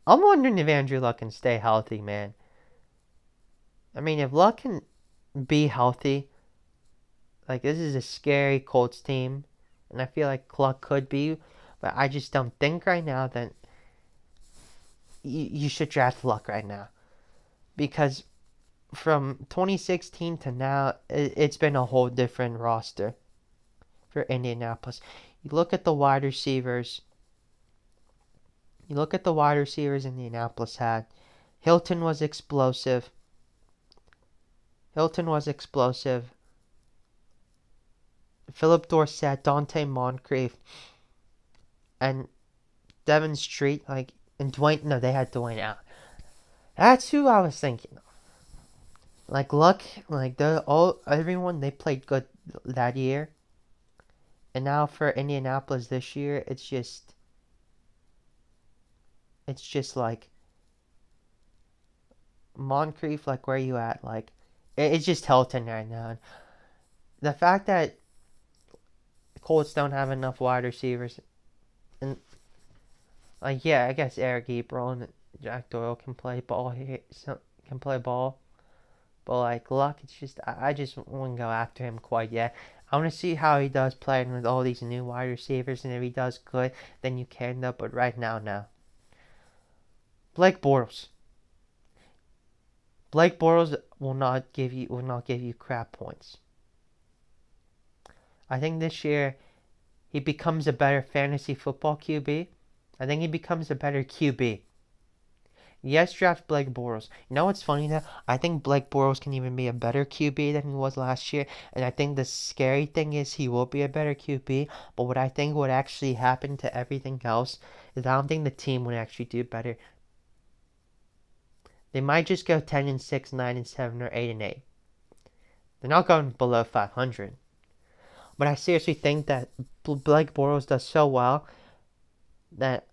I'm wondering if Andrew Luck can stay healthy, man. I mean, if Luck can be healthy, like, this is a scary Colts team, and I feel like Luck could be, but I just don't think right now that you should draft Luck right now. Because from 2016 to now, it's been a whole different roster for Indianapolis. You look at the wide receivers. Indianapolis had. Hilton was explosive. Philip Dorsett, Dante Moncrief, and Devin Street, and Dwayne. No, they had Dwayne out. That's who I was thinking of. Like Luck, everyone they played good that year, and now for Indianapolis this year, it's just like Moncrief, like where you at? Like it's just Hilton right now. And the fact that Colts don't have enough wide receivers, and I guess Eric Ebron and Jack Doyle can play ball. But like Luck, it's just I just wouldn't go after him quite yet. I want to see how he does playing with all these new wide receivers, and if he does good, then you can though. But right now, no. Blake Bortles. Blake Bortles will not give you crap points. I think this year he becomes a better fantasy football QB. I think he becomes a better QB. Yes, draft Blake Bortles. You know what's funny though? I think Blake Bortles can even be a better QB than he was last year. And I think the scary thing is he will be a better QB. But what I think would actually happen to everything else is I don't think the team would actually do better. They might just go 10-6, 9-7, or 8-8. They're not going below 500. But I seriously think that Blake Bortles does so well that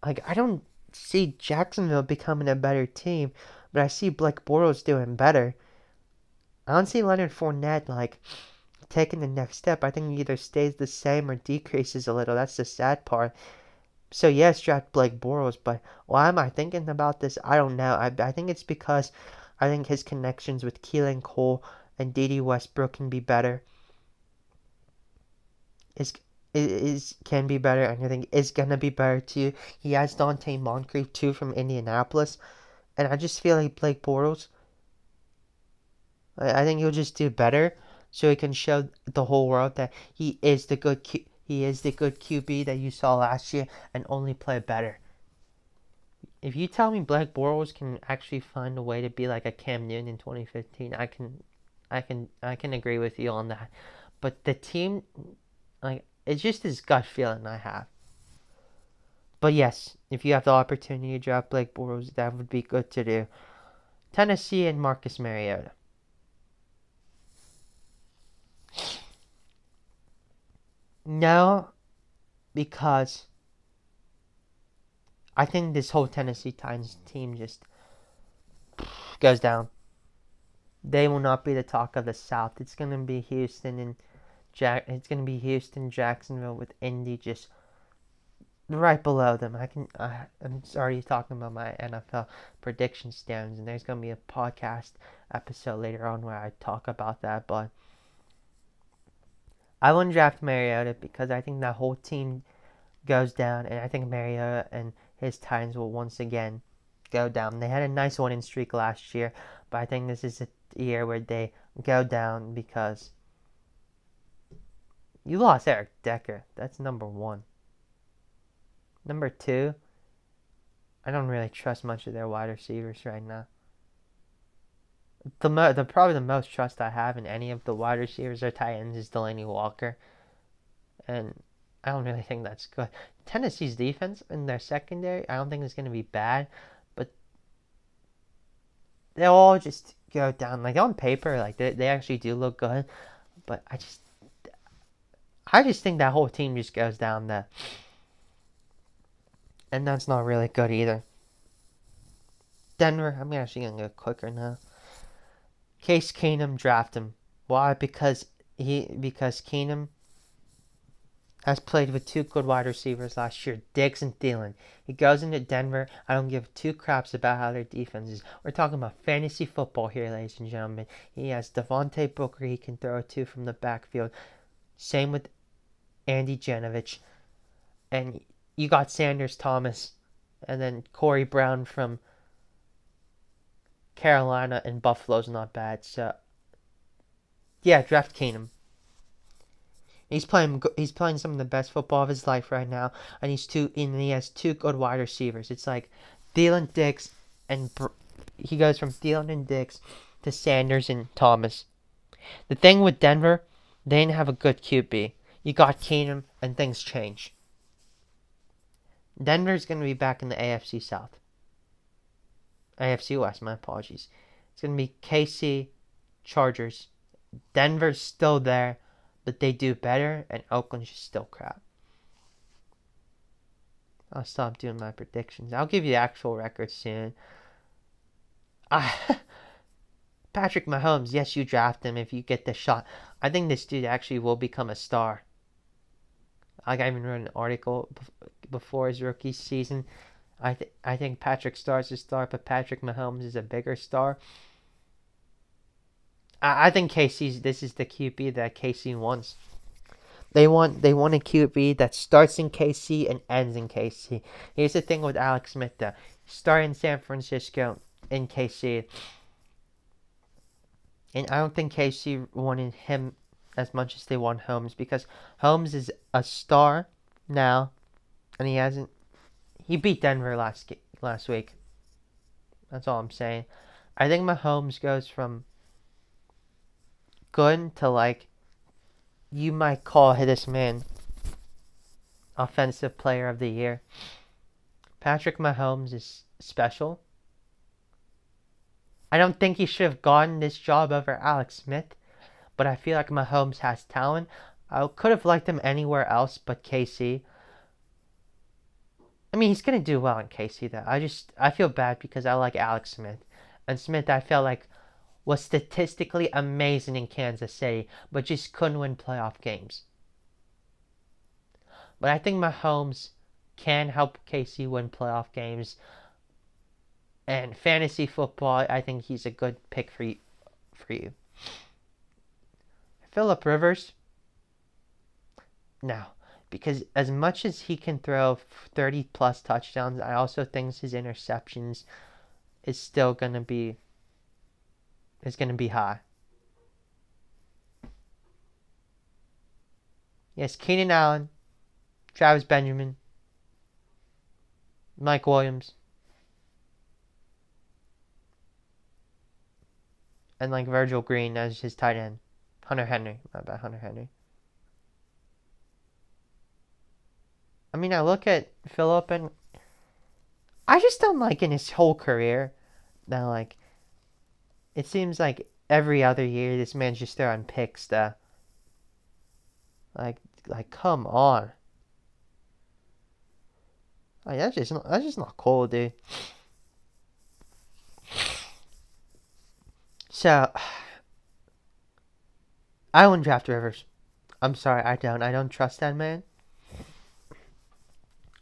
I don't see Jacksonville becoming a better team, but I see Blake Bortles doing better. I don't see Leonard Fournette taking the next step. I think he either stays the same or decreases a little. That's the sad part. So yes, draft Blake Bortles, but why am I thinking about this? I don't know. I think it's because I think his connections with Keelan Cole and Dede Westbrook can be better. Can be better, and I think is gonna be better too. He has Dante Moncrief too from Indianapolis, and I just feel like Blake Bortles. I think he'll just do better, so he can show the whole world that he is the good QB that you saw last year, and only play better. If you tell me Blake Bortles can actually find a way to be like a Cam Newton in 2015, I can agree with you on that. But the team, it's just this gut feeling I have. But yes, if you have the opportunity to draft Blake Bortles, that would be good to do. Tennessee and Marcus Mariota. No, because I think this whole Tennessee Titans team just goes down. they will not be the talk of the South. It's gonna be It's gonna be Houston, Jacksonville, with Indy just right below them. I'm already talking about my NFL prediction stands, and there's gonna be a podcast episode later on where I talk about that. But I wouldn't draft Mariota because I think that whole team goes down, and I think Mariota and his Titans will once again go down. They had a nice winning streak last year, but I think this is a year where they go down because you lost Eric Decker. That's number one. Number two, I don't really trust much of their wide receivers right now. Probably the most trust I have in any of the wide receivers or tight ends is Delaney Walker, and I don't really think that's good. Tennessee's defense in their secondary, I don't think it's going to be bad, but they'll all just go down. Like on paper, like they actually do look good, but I just think that whole team just goes down there, and that's not really good either. Denver, I'm actually going to go quicker now. Case Keenum, draft him. Why? Because Keenum has played with two good wide receivers last year, Diggs and Thielen. He goes into Denver. I don't give two craps about how their defense is. We're talking about fantasy football here, ladies and gentlemen. He has Devontae Booker he can throw to from the backfield. Same with Andy Janovich. And you got Sanders Thomas. And then Corey Brown from Carolina, and Buffalo's not bad. So, yeah, draft Keenum. He's playing some of the best football of his life right now, and he has two good wide receivers. It's like Thielen, Diggs, and he goes from Thielen and Diggs to Sanders and Thomas. The thing with Denver, they didn't have a good QB. You got Keenum, and things change. Denver's going to be back in the AFC South. AFC West, my apologies. It's going to be KC, Chargers. Denver's still there, but they do better, and Oakland's just still crap. I'll stop doing my predictions. I'll give you the actual record soon. Patrick Mahomes, yes, you draft him if you get the shot. I think this dude actually will become a star. Like I even wrote an article before his rookie season. I think Patrick Starr's a star, but Patrick Mahomes is a bigger star. I think this is the QB that KC wants. They want a QB that starts in KC and ends in KC. Here's the thing with Alex Smith though. Start in San Francisco, in KC. And I don't think KC wanted him as much as they want Holmes, because Holmes is a star now, and he beat Denver last week. That's all I'm saying. I think Mahomes goes from good to, like, you might call this man Offensive Player of the Year. Patrick Mahomes is special. I don't think he should have gotten this job over Alex Smith, but I feel like Mahomes has talent. I could have liked him anywhere else but KC. I mean, he's going to do well in KC, though. I feel bad because I like Alex Smith. And Smith, I felt like, was statistically amazing in Kansas City, but just couldn't win playoff games. But I think Mahomes can help KC win playoff games. And fantasy football, I think he's a good pick for you. Phillip Rivers, no. Because as much as he can throw 30-plus touchdowns, I also think his interceptions is still going to be high. Yes, Keenan Allen, Travis Benjamin, Mike Williams, and like Virgil Green as his tight end. Hunter Henry. I mean, I look at Phillip and I just don't like in his whole career that, like, it seems like every other year this man's just throwing picks though. Like come on. Like, that's just not cool, dude. So, I wouldn't draft Rivers. I'm sorry, I don't. I don't trust that man.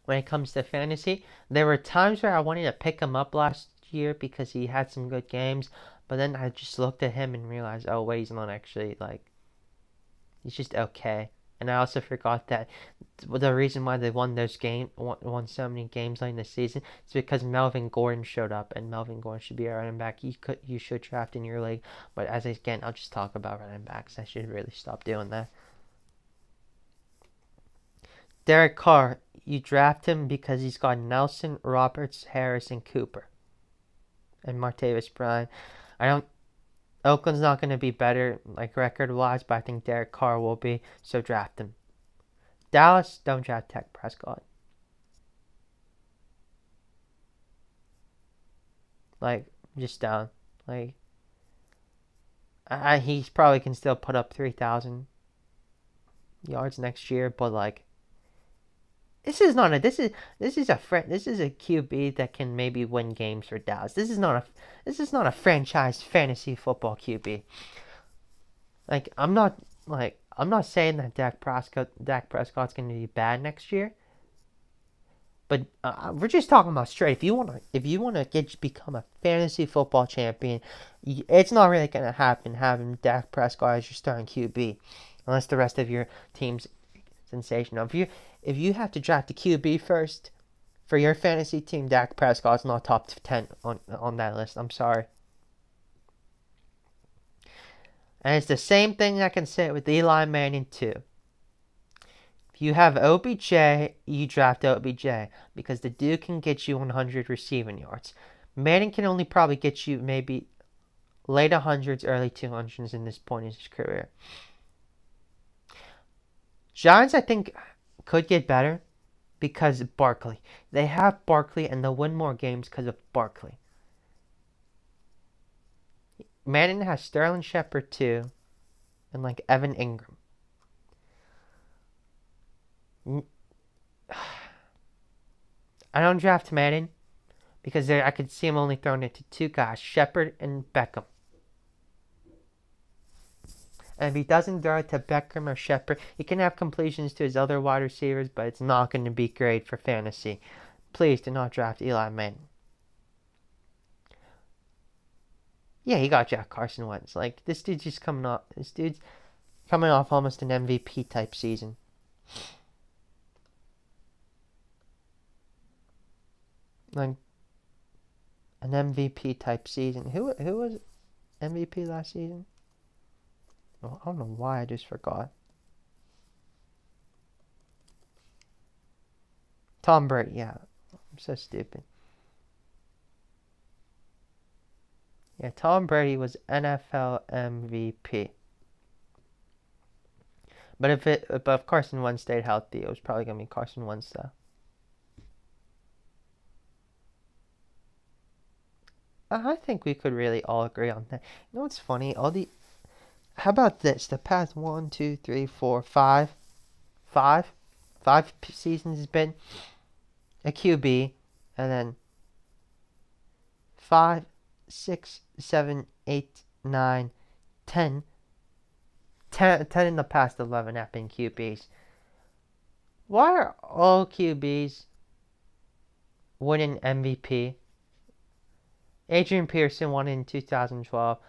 When it comes to fantasy, there were times where I wanted to pick him up last year because he had some good games, but then I just looked at him and realized, oh wait, he's not actually he's just okay. And I also forgot that the reason why they won won so many games late in the season, is because Melvin Gordon showed up, and Melvin Gordon should be a running back. You should draft in your league, but I'll just talk about running backs. I should really stop doing that. Derek Carr, you draft him because he's got Nelson, Roberts, Harris, and Cooper, and Martavis Bryant. I don't. Oakland's not going to be better record-wise, but I think Derek Carr will be, so draft him. Dallas, don't draft Dak Prescott. Just down. He's probably can still put up 3,000 yards next year, but this is a QB that can maybe win games for Dallas. This is not a franchise fantasy football QB. I'm not saying that Dak Prescott's going to be bad next year, but we're just talking about straight. If you want to become a fantasy football champion, it's not really going to happen having Dak Prescott as your starting QB, unless the rest of your team's sensational. If you have to draft a QB first for your fantasy team, Dak Prescott's not top 10 on that list. I'm sorry. And it's the same thing I can say with Eli Manning too. If you have OBJ, you draft OBJ because the dude can get you 100 receiving yards. Manning can only probably get you maybe late 100s, early 200s in this point in his career. Giants, I think, could get better because of Barkley. They have Barkley and they'll win more games because of Barkley. Manning has Sterling Shepard too, and Evan Ingram. I don't draft Manning because I could see him only throwing it to two guys, Shepard and Beckham. And if he doesn't throw it to Beckham or Shepard, he can have completions to his other wide receivers, but it's not going to be great for fantasy. Please do not draft Eli Manning. Yeah, he got Jack Carson Wentz. This dude's just coming off. This dude's coming off almost an MVP type season. An MVP type season. Who was MVP last season? Well, I don't know why I just forgot. Tom Brady, yeah. I'm so stupid. Yeah, Tom Brady was NFL MVP. But if Carson Wentz stayed healthy, it was probably gonna be Carson Wentz though. I think we could really all agree on that. You know what's funny? How about this? The past 1, 2, 3, 4, 5 seasons has been a QB, and then 5, 6, 7, 8, 9, 10 in the past 11 have been QBs. Why are all QBs winning MVP? Adrian Peterson won in 2012.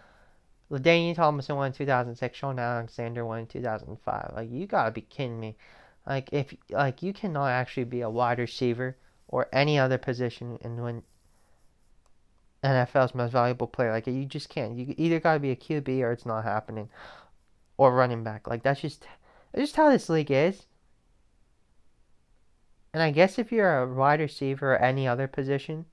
LaDainian Tomlinson won in 2006. Sean Alexander won in 2005. You gotta be kidding me. If you cannot actually be a wide receiver or any other position and win NFL's most valuable player. You just can't. You either gotta be a QB or it's not happening. Or running back. That's just how this league is. And I guess if you're a wide receiver or any other position,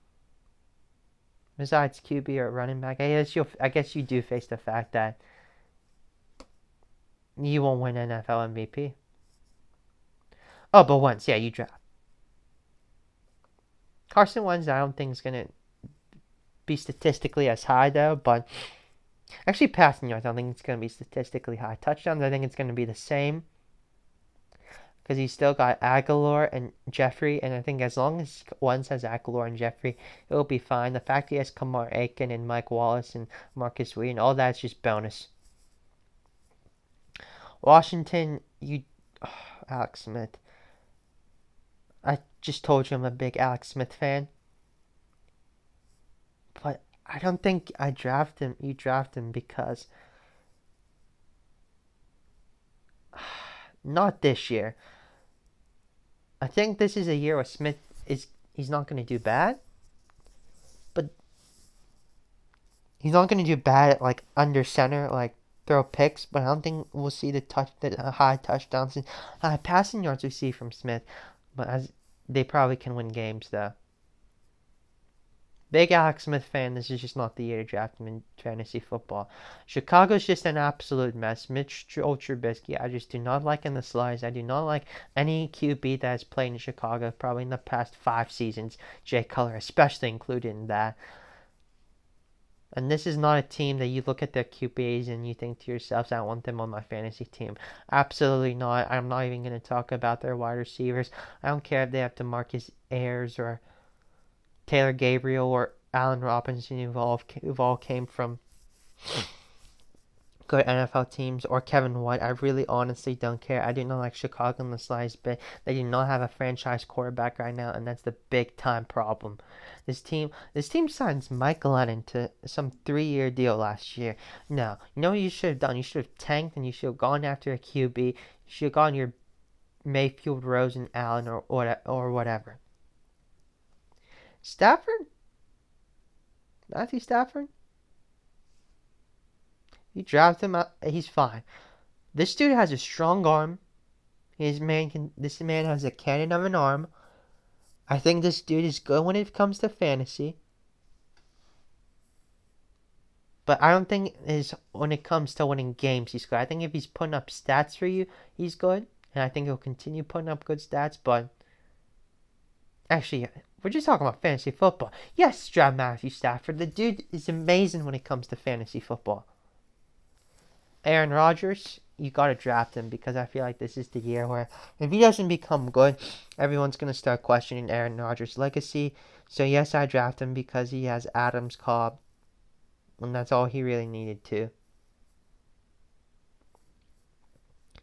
besides QB or running back, I guess you do face the fact that you won't win NFL MVP. Oh, but Wentz, yeah, you draft. Carson Wentz, I don't think is gonna be statistically as high though, but actually passing yards, I don't think it's gonna be statistically high. Touchdowns, I think it's gonna be the same. because he's still got Aguilar and Jeffrey, and I think as long as Wentz has Aguilar and Jeffrey, it'll be fine. The fact he has Kamar Aiken and Mike Wallace and Marcus Wheaton, all that's just bonus. Washington, Alex Smith. I just told you I'm a big Alex Smith fan, but I don't think I draft him. You draft him because not this year. I think this is a year where Smith he's not going to do bad, but he's not going to do bad at like under center, like throw picks. But I don't think we'll see the high touchdowns and high passing yards we see from Smith. But as they probably can win games though. Big Alex Smith fan, this is just not the year to draft him in fantasy football. Chicago's just an absolute mess. Mitch Trubisky, I just do not like in the slides. I do not like any QB that has played in Chicago probably in the past 5 seasons. Jay Cutler especially included in that. And this is not a team that you look at their QBs and you think to yourselves, I want them on my fantasy team. Absolutely not. I'm not even going to talk about their wide receivers. I don't care if they have DeMarcus Ayers or Taylor Gabriel or Allen Robinson, who all came from good NFL teams, or Kevin White. I really honestly don't care. I do not like Chicago in the slightest bit. They do not have a franchise quarterback right now, and that's the big time problem. This team signs Mike Lennon to some 3-year deal last year. No, you know what you should have done? You should have tanked and you should have gone after a QB. You should have gone your Mayfield, Rosen, Allen, or whatever. Stafford? Matthew Stafford? You draft him out, he's fine. This dude has a strong arm. This man has a cannon of an arm. I think this dude is good when it comes to fantasy. But I don't think when it comes to winning games, he's good. I think if he's putting up stats for you, he's good. And I think he'll continue putting up good stats, but actually, we're just talking about fantasy football. Yes, draft Matthew Stafford. The dude is amazing when it comes to fantasy football. Aaron Rodgers, you got to draft him because I feel like this is the year where if he doesn't become good, everyone's going to start questioning Aaron Rodgers' legacy. So yes, I draft him because he has Adams, Cobb, and that's all he really needed to.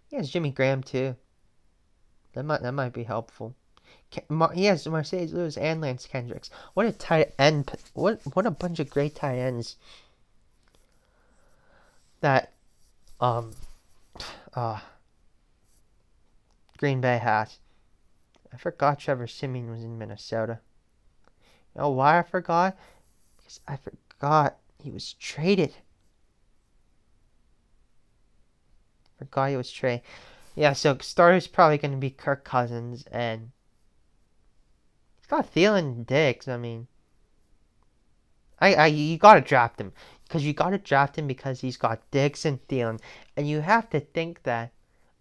He has Jimmy Graham too. That might be helpful. He has Mercedes Lewis and Lance Kendricks. What a tight end! What a bunch of great tight ends that Green Bay has. I forgot Trevor Siemian was in Minnesota. You know why I forgot? Because I forgot he was traded. Yeah, so starter's probably going to be Kirk Cousins, and he's got Thielen and Diggs. I mean, you got to draft him. Because you got to draft him because he's got Diggs and Thielen. And you have to think that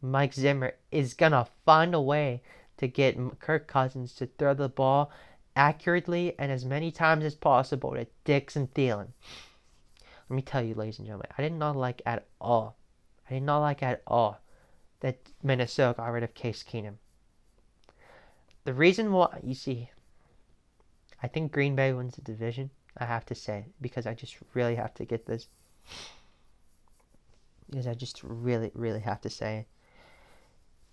Mike Zimmer is going to find a way to get Kirk Cousins to throw the ball accurately and as many times as possible to Diggs and Thielen. Let me tell you, ladies and gentlemen, I did not like at all that Minnesota got rid of Case Keenum. The reason why, you see, I think Green Bay wins the division. I have to say, because I just really have to get this. Because I just really, really have to say it.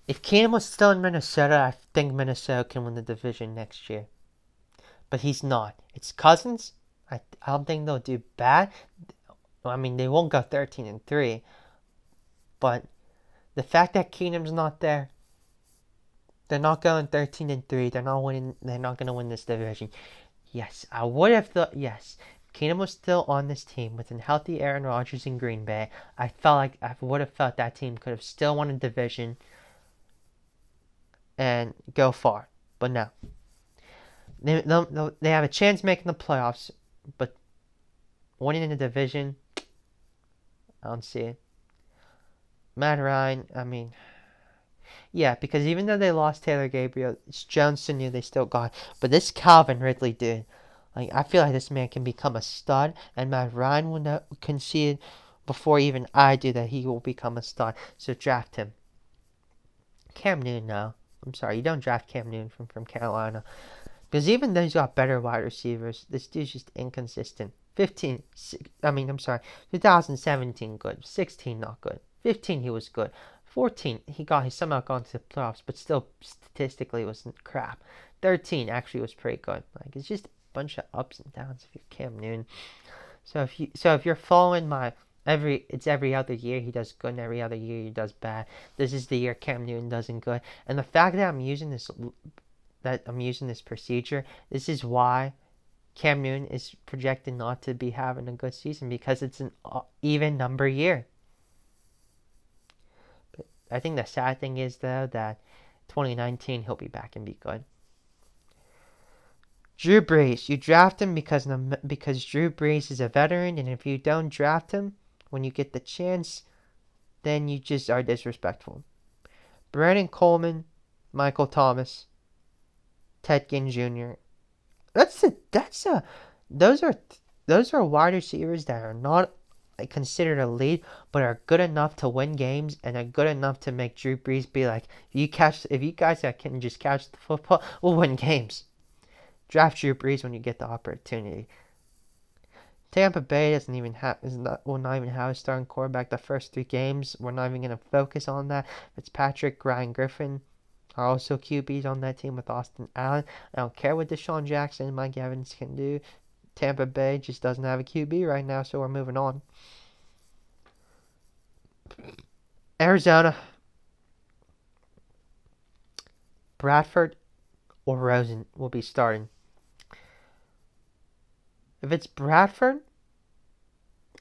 If Keenum was still in Minnesota, I think Minnesota can win the division next year. But he's not. It's Cousins. I don't think they'll do bad. I mean, they won't go 13-3. But the fact that Keenum's not there, they're not going 13-3. They're not going to win this division. Yes, I would have thought, yes, if Keenum was still on this team with a healthy Aaron Rodgers in Green Bay, I would have felt that team could have still won a division and go far. But no. They have a chance making the playoffs, but winning in the division, I don't see it. Matt Ryan, I mean, yeah, because even though they lost Taylor Gabriel, it's Johnson knew they still got. But this Calvin Ridley dude, like, I feel like this man can become a stud, and Matt Ryan will concede before even I do that he will become a stud. So draft him. Cam Newton, no. I'm sorry, you don't draft Cam Newton from Carolina. Because even though he's got better wide receivers, this dude's just inconsistent. 2017 good. 16 not good. 15 he was good. 14 he somehow got into the playoffs, but still statistically wasn't crap. 13 actually was pretty good. Like, it's just a bunch of ups and downs if you're Cam Newton. So if you're following my every other year he does good and every other year he does bad. This is the year Cam Newton doesn't good. And the fact that I'm using this procedure, this is why Cam Newton is projected not to be having a good season, because it's an even number year. But I think the sad thing is, though, that 2019 he'll be back and be good. Drew Brees, you draft him because Drew Brees is a veteran, and if you don't draft him when you get the chance, then you just are disrespectful. Brandon Coleman, Michael Thomas, Ted Ginn Jr. Those are wide receivers that are not considered elite, but are good enough to win games and are good enough to make Drew Brees be like, if you guys that can just catch the football, we'll win games. Draft Drew Brees when you get the opportunity. Tampa Bay will not even have a starting quarterback the first 3 games. We're not even going to focus on that. Fitzpatrick, Ryan Griffin are also QBs on that team with Austin Allen. I don't care what Deshaun Jackson and Mike Evans can do. Tampa Bay just doesn't have a QB right now, so we're moving on. Arizona. Bradford or Rosen will be starting. If it's Bradford,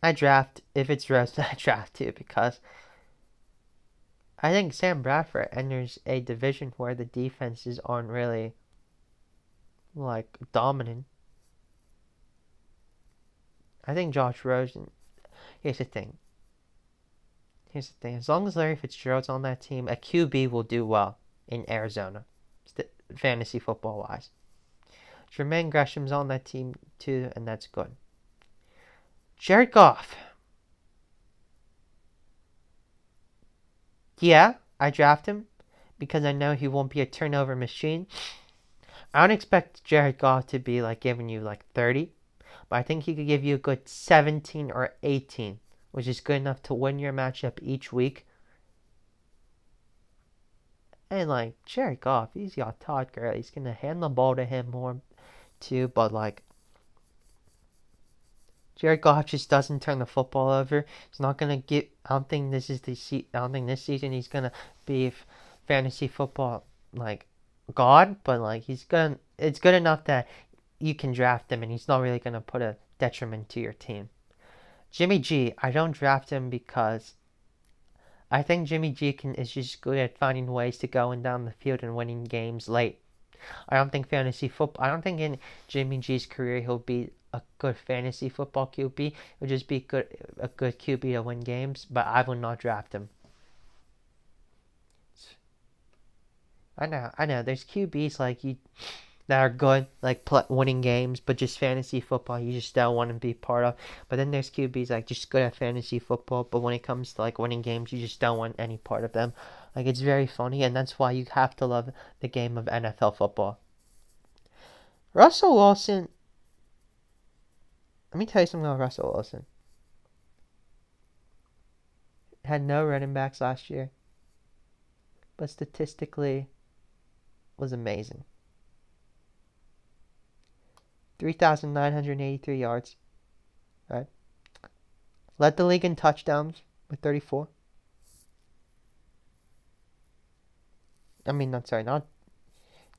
I draft. If it's Rosen, I draft too, because I think Sam Bradford enters a division where the defenses aren't really like dominant. I think Josh Rosen. Here's the thing. As long as Larry Fitzgerald's on that team, a QB will do well in Arizona, fantasy football wise. Jermaine Gresham's on that team too, and that's good. Jared Goff. Yeah, I draft him because I know he won't be a turnover machine. I don't expect Jared Goff to be like giving you like 30, but I think he could give you a good 17 or 18, which is good enough to win your matchup each week. And like Jared Goff, he's got Todd Gurley. He's gonna hand the ball to him more too, but like Jared Goff just doesn't turn the football over. He's not gonna get. I don't think this season he's gonna be fantasy football like god, but like it's good enough that you can draft him, and he's not really gonna put a detriment to your team. Jimmy G, I don't draft him because I think Jimmy G is just good at finding ways to going down the field and winning games late. I don't think in Jimmy G's career he'll be a good fantasy football QB. He'll just be a good QB to win games, but I will not draft him. I know. There's QBs like you that are good, like winning games, but just fantasy football you just don't want to be part of. But then there's QBs like just good at fantasy football, but when it comes to like winning games, you just don't want any part of them. Like, it's very funny, and that's why you have to love the game of NFL football. Russell Wilson. Let me tell you something about Russell Wilson. Had no running backs last year, but statistically was amazing. 3,983 yards. Right? Led the league in touchdowns with 34.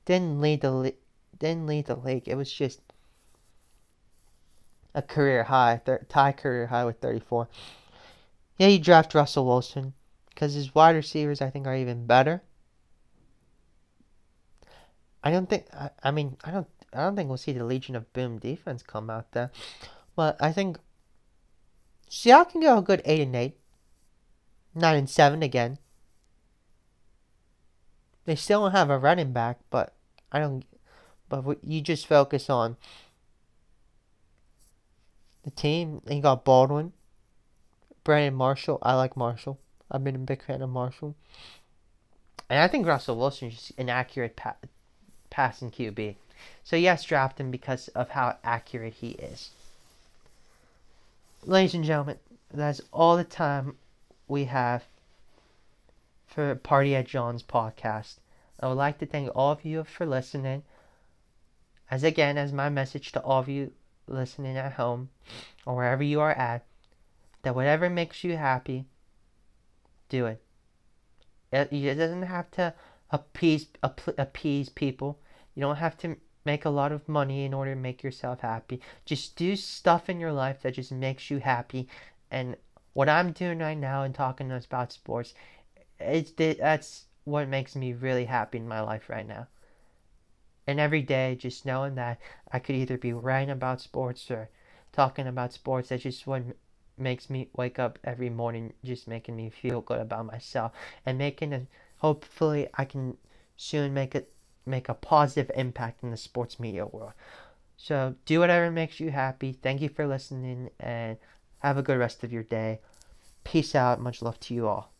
Didn't lead the league. It was just a career high, tie career high with 34. Yeah, you draft Russell Wilson because his wide receivers, I think, are even better. I don't think we'll see the Legion of Boom defense come out there, but I think Seattle can go a good 8-8, 9-7 again. They still don't have a running back, but you just focus on the team. You got Baldwin, Brandon Marshall. I like Marshall. I've been a big fan of Marshall. And I think Russell Wilson is just an accurate passing QB. So yes, draft him because of how accurate he is. Ladies and gentlemen, that's all the time we have for Party at John's podcast. I would like to thank all of you for listening. As my message to all of you listening at home or wherever you are at, that whatever makes you happy, do it. It doesn't have to appease people. You don't have to make a lot of money in order to make yourself happy. Just do stuff in your life that just makes you happy. And what I'm doing right now and talking about sports, that's what makes me really happy in my life right now. And every day, just knowing that I could either be writing about sports or talking about sports, that's just what makes me wake up every morning, just making me feel good about myself and hopefully I can soon make a positive impact in the sports media world. So do whatever makes you happy. Thank you for listening and have a good rest of your day. Peace out. Much love to you all.